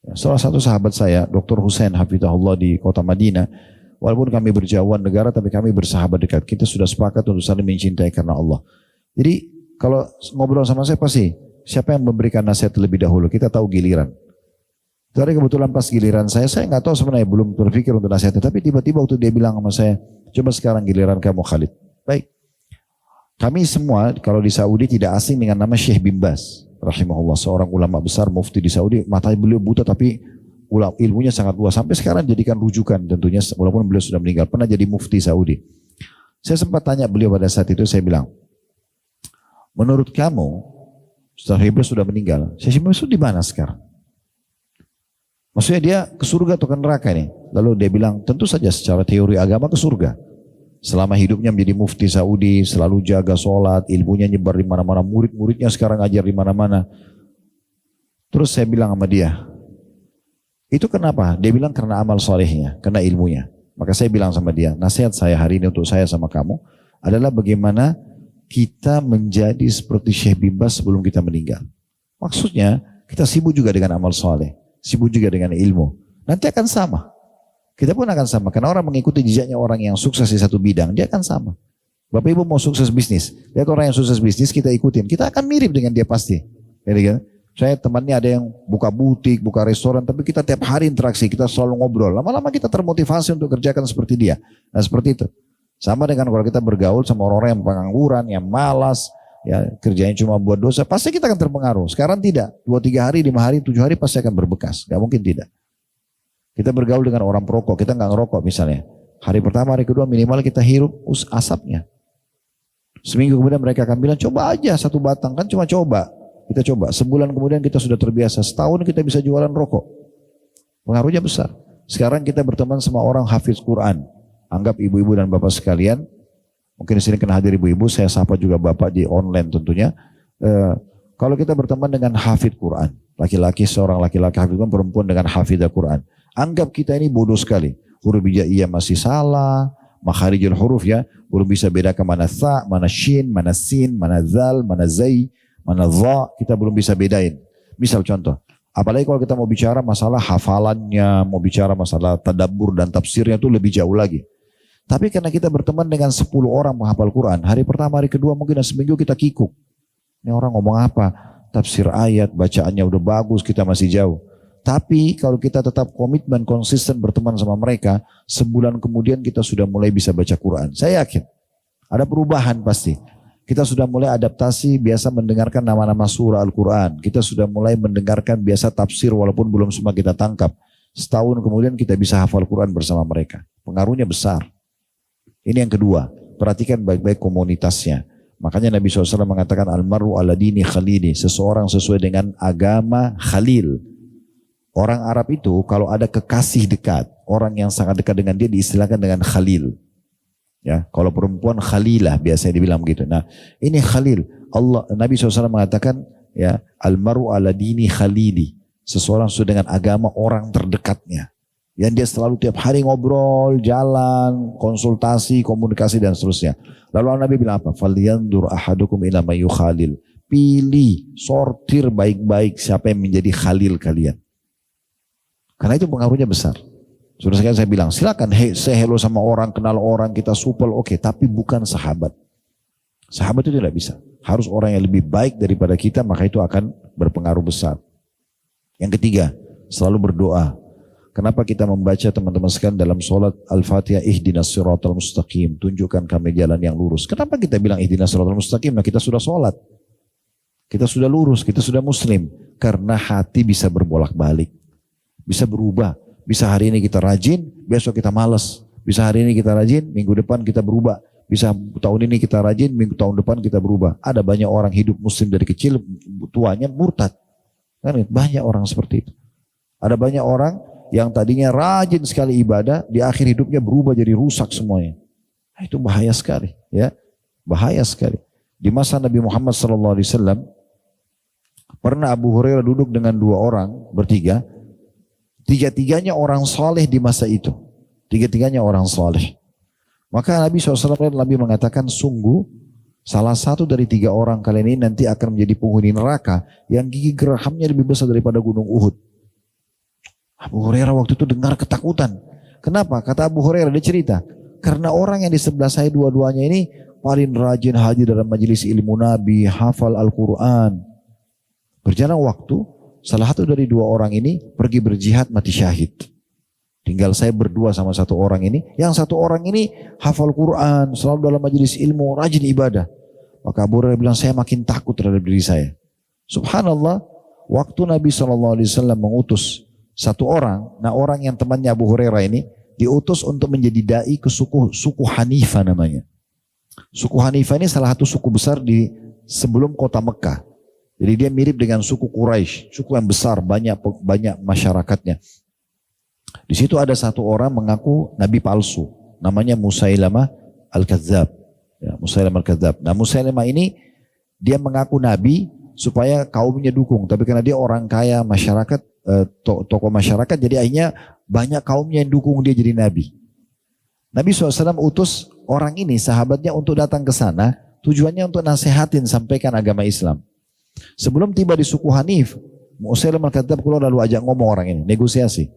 Ya, salah satu sahabat saya, Dr. Hussein Hafizahullah di kota Madinah, walaupun kami berjauhan negara, tapi kami bersahabat dekat. Kita sudah sepakat untuk saling mencintai karena Allah. Jadi kalau ngobrol sama saya pasti, siapa yang memberikan nasihat lebih dahulu, kita tahu giliran. Tadi kebetulan pas giliran saya nggak tahu sebenarnya, belum berpikir untuk nasihatnya, tapi tiba-tiba waktu dia bilang sama saya, coba sekarang giliran kamu Khalid. Baik. Kami semua kalau di Saudi tidak asing dengan nama Syekh bin Baz rahimahullah, seorang ulama besar mufti di Saudi. Matanya beliau buta tapi ilmunya sangat luas. Sampai sekarang jadikan rujukan tentunya, walaupun beliau sudah meninggal. Pernah jadi mufti Saudi. Saya sempat tanya beliau pada saat itu, saya bilang, menurut kamu, Ustaz Iblis sudah meninggal, Syekh bin Baz itu di mana sekarang? Maksudnya dia ke surga atau ke neraka ini? Lalu dia bilang, tentu saja secara teori agama ke surga. Selama hidupnya menjadi mufti Saudi, selalu jaga sholat, ilmunya nyebar di mana-mana, murid-muridnya sekarang ngajar di mana-mana. Terus saya bilang sama dia, itu kenapa? Dia bilang karena amal solehnya, karena ilmunya. Maka saya bilang sama dia, nasihat saya hari ini untuk saya sama kamu adalah bagaimana kita menjadi seperti Syekh bin Baz sebelum kita meninggal. Maksudnya kita sibuk juga dengan amal soleh, sibuk juga dengan ilmu. Nanti akan sama. Kita pun akan sama, karena orang mengikuti jejaknya orang yang sukses di satu bidang, dia akan sama. Bapak Ibu mau sukses bisnis, lihat orang yang sukses bisnis kita ikutin, kita akan mirip dengan dia pasti. Jadi kan, saya temannya ada yang buka butik, buka restoran, tapi kita tiap hari interaksi, kita selalu ngobrol. Lama-lama kita termotivasi untuk kerjakan seperti dia. Nah seperti itu. Sama dengan kalau kita bergaul sama orang-orang yang pengangguran, yang malas, ya kerjanya cuma buat dosa, pasti kita akan terpengaruh. Sekarang tidak, 2-3 hari, 5 hari, 7 hari pasti akan berbekas. Gak mungkin tidak. Kita bergaul dengan orang perokok, kita nggak ngerokok misalnya. Hari pertama, hari kedua minimal kita hirup asapnya. Seminggu kemudian mereka akan bilang, coba aja 1 batang, kan cuma coba. Kita coba, sebulan kemudian kita sudah terbiasa, setahun kita bisa jualan rokok. Pengaruhnya besar. Sekarang kita berteman sama orang hafiz Quran. Anggap ibu-ibu dan bapak sekalian, mungkin di sini kena hadir ibu-ibu, saya sapa juga bapak di online tentunya. Kalau kita berteman dengan hafid Quran, laki-laki seorang laki-laki hafid Quran, perempuan dengan hafidah Quran, anggap kita ini bodoh sekali. Huruf hijaiyah masih salah, makharijul huruf ya, belum bisa bedakan mana tha, mana shin, mana sin, mana zal, mana zai, mana dha, kita belum bisa bedain. Misal contoh, apalagi kalau kita mau bicara masalah hafalannya, mau bicara masalah tadabbur dan tafsirnya itu lebih jauh lagi. Tapi karena kita berteman dengan 10 orang menghafal Quran, hari pertama, hari kedua mungkin seminggu kita kikuk. Ini orang ngomong apa? Tafsir ayat, bacaannya udah bagus, kita masih jauh. Tapi kalau kita tetap komitmen, konsisten berteman sama mereka, sebulan kemudian kita sudah mulai bisa baca Quran. Saya yakin ada perubahan pasti. Kita sudah mulai adaptasi, biasa mendengarkan nama-nama surah Al-Quran. Kita sudah mulai mendengarkan biasa tafsir walaupun belum semua kita tangkap. Setahun kemudian kita bisa hafal Quran bersama mereka. Pengaruhnya besar. Ini yang kedua, perhatikan baik-baik komunitasnya. Makanya Nabi SAW mengatakan almaru ala dini khalili, seseorang sesuai dengan agama khalil. Orang Arab itu kalau ada kekasih dekat, orang yang sangat dekat dengan dia diistilahkan dengan khalil. Ya, kalau perempuan khalilah biasanya dibilang begitu. Nah, ini khalil. Nabi SAW mengatakan ya almaru ala dini khalili, seseorang sesuai dengan agama orang terdekatnya. Yang dia selalu tiap hari ngobrol, jalan, konsultasi, komunikasi dan seterusnya. Lalu Nabi bilang apa? Falyandur ahadukum ila may yukhalil. Pilih, sortir baik-baik siapa yang menjadi khalil kalian. Karena itu pengaruhnya besar. Sudah sekali saya bilang, silakan say hello sama orang, kenal orang, kita supel, oke, tapi bukan sahabat. Sahabat itu tidak bisa. Harus orang yang lebih baik daripada kita, maka itu akan berpengaruh besar. Yang ketiga, selalu berdoa. Kenapa kita membaca teman-teman sekalian dalam sholat Al-Fatihah ihdinas siratal mustaqim, tunjukkan kami jalan yang lurus. Kenapa kita bilang ihdinas siratal mustaqim? Nah, kita sudah sholat, kita sudah lurus, kita sudah muslim. Karena hati bisa berbolak-balik, bisa berubah. Bisa hari ini kita rajin, besok kita malas. Bisa hari ini kita rajin, minggu depan kita berubah. Bisa tahun ini kita rajin, minggu tahun depan kita berubah. Ada banyak orang hidup muslim dari kecil, tuanya murtad. Kan banyak orang seperti itu. Ada banyak orang yang tadinya rajin sekali ibadah, di akhir hidupnya berubah jadi rusak semuanya. Nah, itu bahaya sekali, ya, bahaya sekali. Di masa Nabi Muhammad SAW, pernah Abu Hurairah duduk dengan 2 orang, bertiga, tiga-tiganya orang soleh di masa itu, tiga-tiganya orang soleh. Maka Nabi SAW mengatakan, sungguh salah satu dari 3 orang kalian ini nanti akan menjadi penghuni neraka yang gigi gerahamnya lebih besar daripada gunung Uhud. Abu Hurairah waktu itu dengar ketakutan. Kenapa? Kata Abu Hurairah, dia cerita, karena orang yang di sebelah saya dua-duanya ini paling rajin hadir dalam majelis ilmu Nabi, hafal Al-Quran. Berjalan waktu, salah satu dari 2 orang ini pergi berjihad mati syahid. Tinggal saya berdua sama 1 orang ini. Yang 1 orang ini hafal Quran, selalu dalam majelis ilmu, rajin ibadah. Maka Abu Hurairah bilang, saya makin takut terhadap diri saya. Subhanallah, waktu Nabi SAW mengutus 1 orang, nah orang yang temannya Abu Hurairah ini diutus untuk menjadi dai ke suku Hanifah namanya. Suku Hanifah ini salah satu suku besar di sebelum kota Mekah. Jadi dia mirip dengan suku Quraisy, suku yang besar, banyak masyarakatnya. Di situ ada 1 orang mengaku nabi palsu, namanya Musailamah Al-Kadzab. Ya, Musailamah Al-Kadzab. Nah, Musailamah ini dia mengaku nabi supaya kaumnya dukung, tapi karena dia orang kaya masyarakat, tokoh masyarakat, jadi akhirnya banyak kaumnya yang dukung dia jadi nabi. Nabi SAW utus orang ini, sahabatnya, untuk datang ke sana, tujuannya untuk nasihatin, sampaikan agama Islam. Sebelum tiba di suku Hanif, Musailamah Al-Kadzab keluar lalu ajak ngomong orang ini, negosiasi.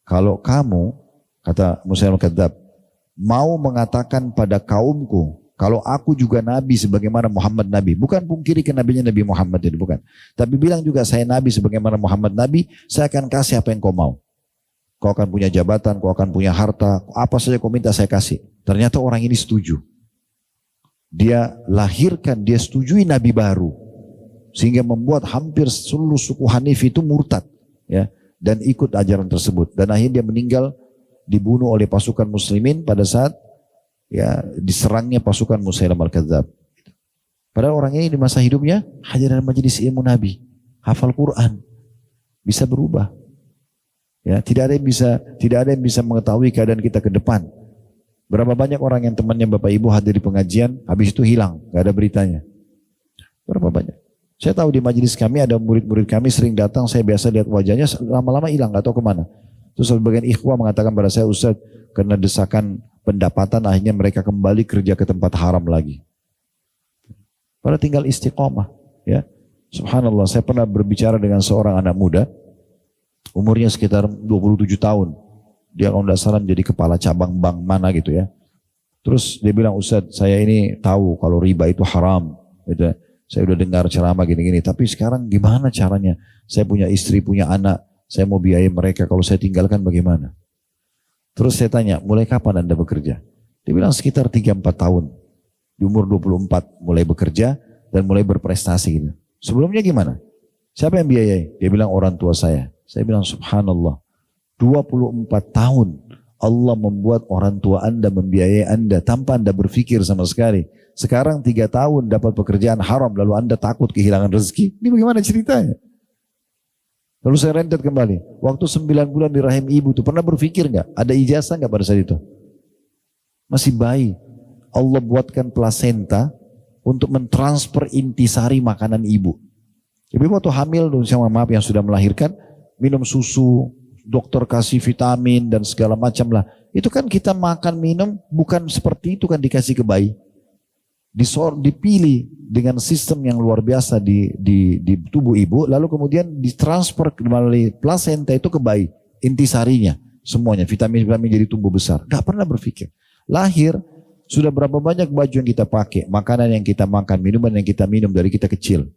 Kalau kamu, kata Musailamah Al-Kadzab, mau mengatakan pada kaumku, kalau aku juga nabi sebagaimana Muhammad nabi, bukan pungkiri kenabinya Nabi Muhammad itu, bukan. Tapi bilang juga saya nabi sebagaimana Muhammad nabi, saya akan kasih apa yang kau mau. Kau akan punya jabatan, kau akan punya harta, apa saja kau minta saya kasih. Ternyata orang ini setuju. Dia lahirkan, dia setujui nabi baru. Sehingga membuat hampir seluruh suku Hanif itu murtad. Ya, dan ikut ajaran tersebut. Dan akhirnya dia meninggal, dibunuh oleh pasukan muslimin pada saat ya diserangnya pasukan Musailamah al-Kadzdzab. Padahal orang ini di masa hidupnya hadir dalam majelis ilmu Nabi, hafal Quran, bisa berubah. Ya, tidak ada yang bisa mengetahui keadaan kita ke depan. Berapa banyak orang yang temannya Bapak Ibu hadir di pengajian, habis itu hilang, gak ada beritanya. Berapa banyak? Saya tahu di majelis kami ada murid-murid kami sering datang, saya biasa lihat wajahnya, lama-lama hilang, gak tahu kemana. Terus sebagian ikhwah mengatakan pada saya, Ustaz, karena desakan pendapatan akhirnya mereka kembali kerja ke tempat haram lagi. Padahal tinggal istiqomah. Ya. Subhanallah, saya pernah berbicara dengan seorang anak muda, umurnya sekitar 27 tahun. Dia kalau tidak salah menjadi kepala cabang bank mana gitu ya. Terus dia bilang, Ustaz, saya ini tahu kalau riba itu haram. Gitu. Saya udah dengar ceramah gini-gini. Tapi sekarang gimana caranya? Saya punya istri, punya anak. Saya mau biayai mereka. Kalau saya tinggalkan bagaimana? Terus saya tanya, mulai kapan Anda bekerja? Dia bilang sekitar 3-4 tahun. Di umur 24 mulai bekerja dan mulai berprestasi gitu. Sebelumnya gimana? Siapa yang biayai? Dia bilang orang tua saya. Saya bilang subhanallah. 24 tahun Allah membuat orang tua Anda membiayai Anda tanpa Anda berpikir sama sekali. Sekarang 3 tahun dapat pekerjaan haram lalu Anda takut kehilangan rezeki. Ini bagaimana ceritanya? Lalu saya rentet kembali. Waktu 9 bulan di rahim ibu itu pernah berpikir nggak? Ada ijazah nggak pada saat itu? Masih bayi. Allah buatkan plasenta untuk mentransfer intisari makanan ibu. Ibu waktu hamil, sama maaf yang sudah melahirkan, minum susu, dokter kasih vitamin dan segala macam lah. Itu kan kita makan minum bukan seperti itu kan dikasih ke bayi. Dipilih dengan sistem yang luar biasa di tubuh ibu, lalu kemudian ditransfer melalui plasenta itu ke bayi, intisarinya semuanya, vitamin-vitamin jadi tumbuh besar. Gak pernah berpikir. Lahir, sudah berapa banyak baju yang kita pakai, makanan yang kita makan, minuman yang kita minum dari kita kecil.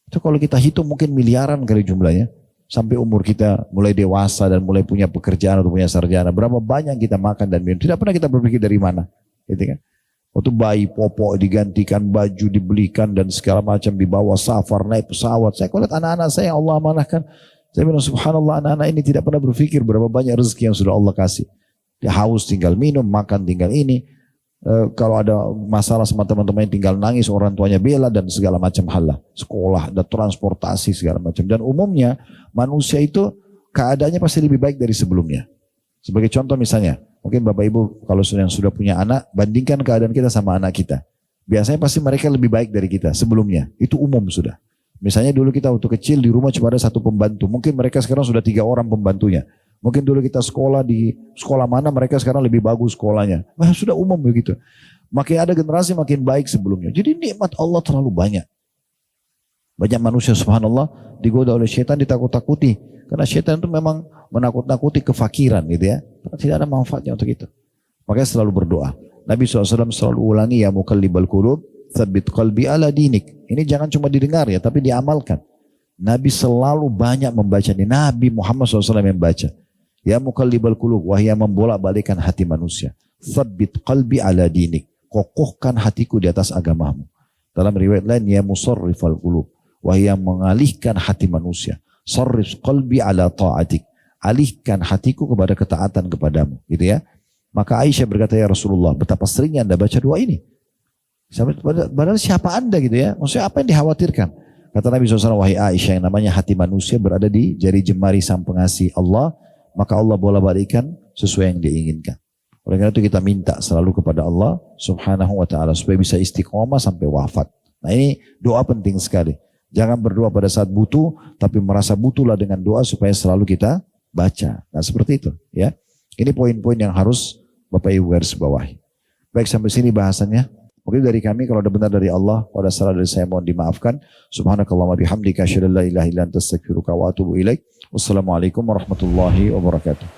Itu kalau kita hitung mungkin miliaran kali jumlahnya. Sampai umur kita mulai dewasa dan mulai punya pekerjaan atau punya sarjana. Berapa banyak kita makan dan minum. Tidak pernah kita berpikir dari mana. Gitu kan? Waktu bayi popok digantikan, baju dibelikan dan segala macam dibawa safar, naik pesawat. Saya lihat anak-anak saya yang Allah amanahkan. Saya bilang subhanallah anak-anak ini tidak pernah berpikir berapa banyak rezeki yang sudah Allah kasih. Dia haus tinggal minum, makan tinggal ini. Kalau ada masalah sama teman-teman tinggal nangis, orang tuanya bela dan segala macam hal lah. Sekolah dan transportasi segala macam. Dan umumnya manusia itu keadaannya pasti lebih baik dari sebelumnya. Sebagai contoh misalnya, mungkin Bapak Ibu kalau sudah punya anak, bandingkan keadaan kita sama anak kita. Biasanya pasti mereka lebih baik dari kita sebelumnya. Itu umum sudah. Misalnya dulu kita waktu kecil di rumah cuma ada 1 pembantu. Mungkin mereka sekarang sudah 3 orang pembantunya. Mungkin dulu kita sekolah di sekolah mana, mereka sekarang lebih bagus sekolahnya. Nah, sudah umum begitu. Makin ada generasi makin baik sebelumnya. Jadi nikmat Allah terlalu banyak. Banyak manusia subhanallah digoda oleh syaitan, ditakut-takuti. Karena syaitan itu memang menakut-nakuti kefakiran gitu ya. Tidak ada manfaatnya untuk itu. Makanya selalu berdoa. Nabi SAW selalu ulangi, ya muqallibal qulub, tsabbit qalbi ala dinik. Ini jangan cuma didengar ya, tapi diamalkan. Nabi selalu banyak membaca ini. Nabi Muhammad SAW yang baca. Ya muqallibal qulub, wahai yang membolak-balikkan hati manusia. Tsabbit qalbi ala dinik. Kokohkan hatiku di atas agamamu. Dalam riwayat lain, ya musarrifal qulub, wahai yang mengalihkan hati manusia. Sarrif qalbi ala ta'atik. Alihkan hatiku kepada ketaatan kepadamu. Gitu ya. Maka Aisyah berkata, ya Rasulullah, betapa seringnya Anda baca doa ini. Padahal siapa Anda gitu ya. Maksudnya apa yang dikhawatirkan? Kata Nabi SAW, wahai Aisyah, yang namanya hati manusia berada di jari jemari sang pengasih Allah. Maka Allah bolak-balikan sesuai yang diinginkan. Oleh karena itu kita minta selalu kepada Allah subhanahu wa ta'ala supaya bisa istiqomah sampai wafat. Nah ini doa penting sekali. Jangan berdoa pada saat butuh, tapi merasa butuhlah dengan doa supaya selalu kita baca. Nah seperti itu ya. Ini poin-poin yang harus Bapak Ibu garis bawahi. Baik, sampai sini bahasannya. Mungkin dari kami kalau ada benar dari Allah, kalau ada salah dari saya mohon dimaafkan. Subhanakallahumma bihamdika asyhadu an la ilaha illa anta astaghfiruka wa atubu ilaik. Wassalamualaikum warahmatullahi wabarakatuh.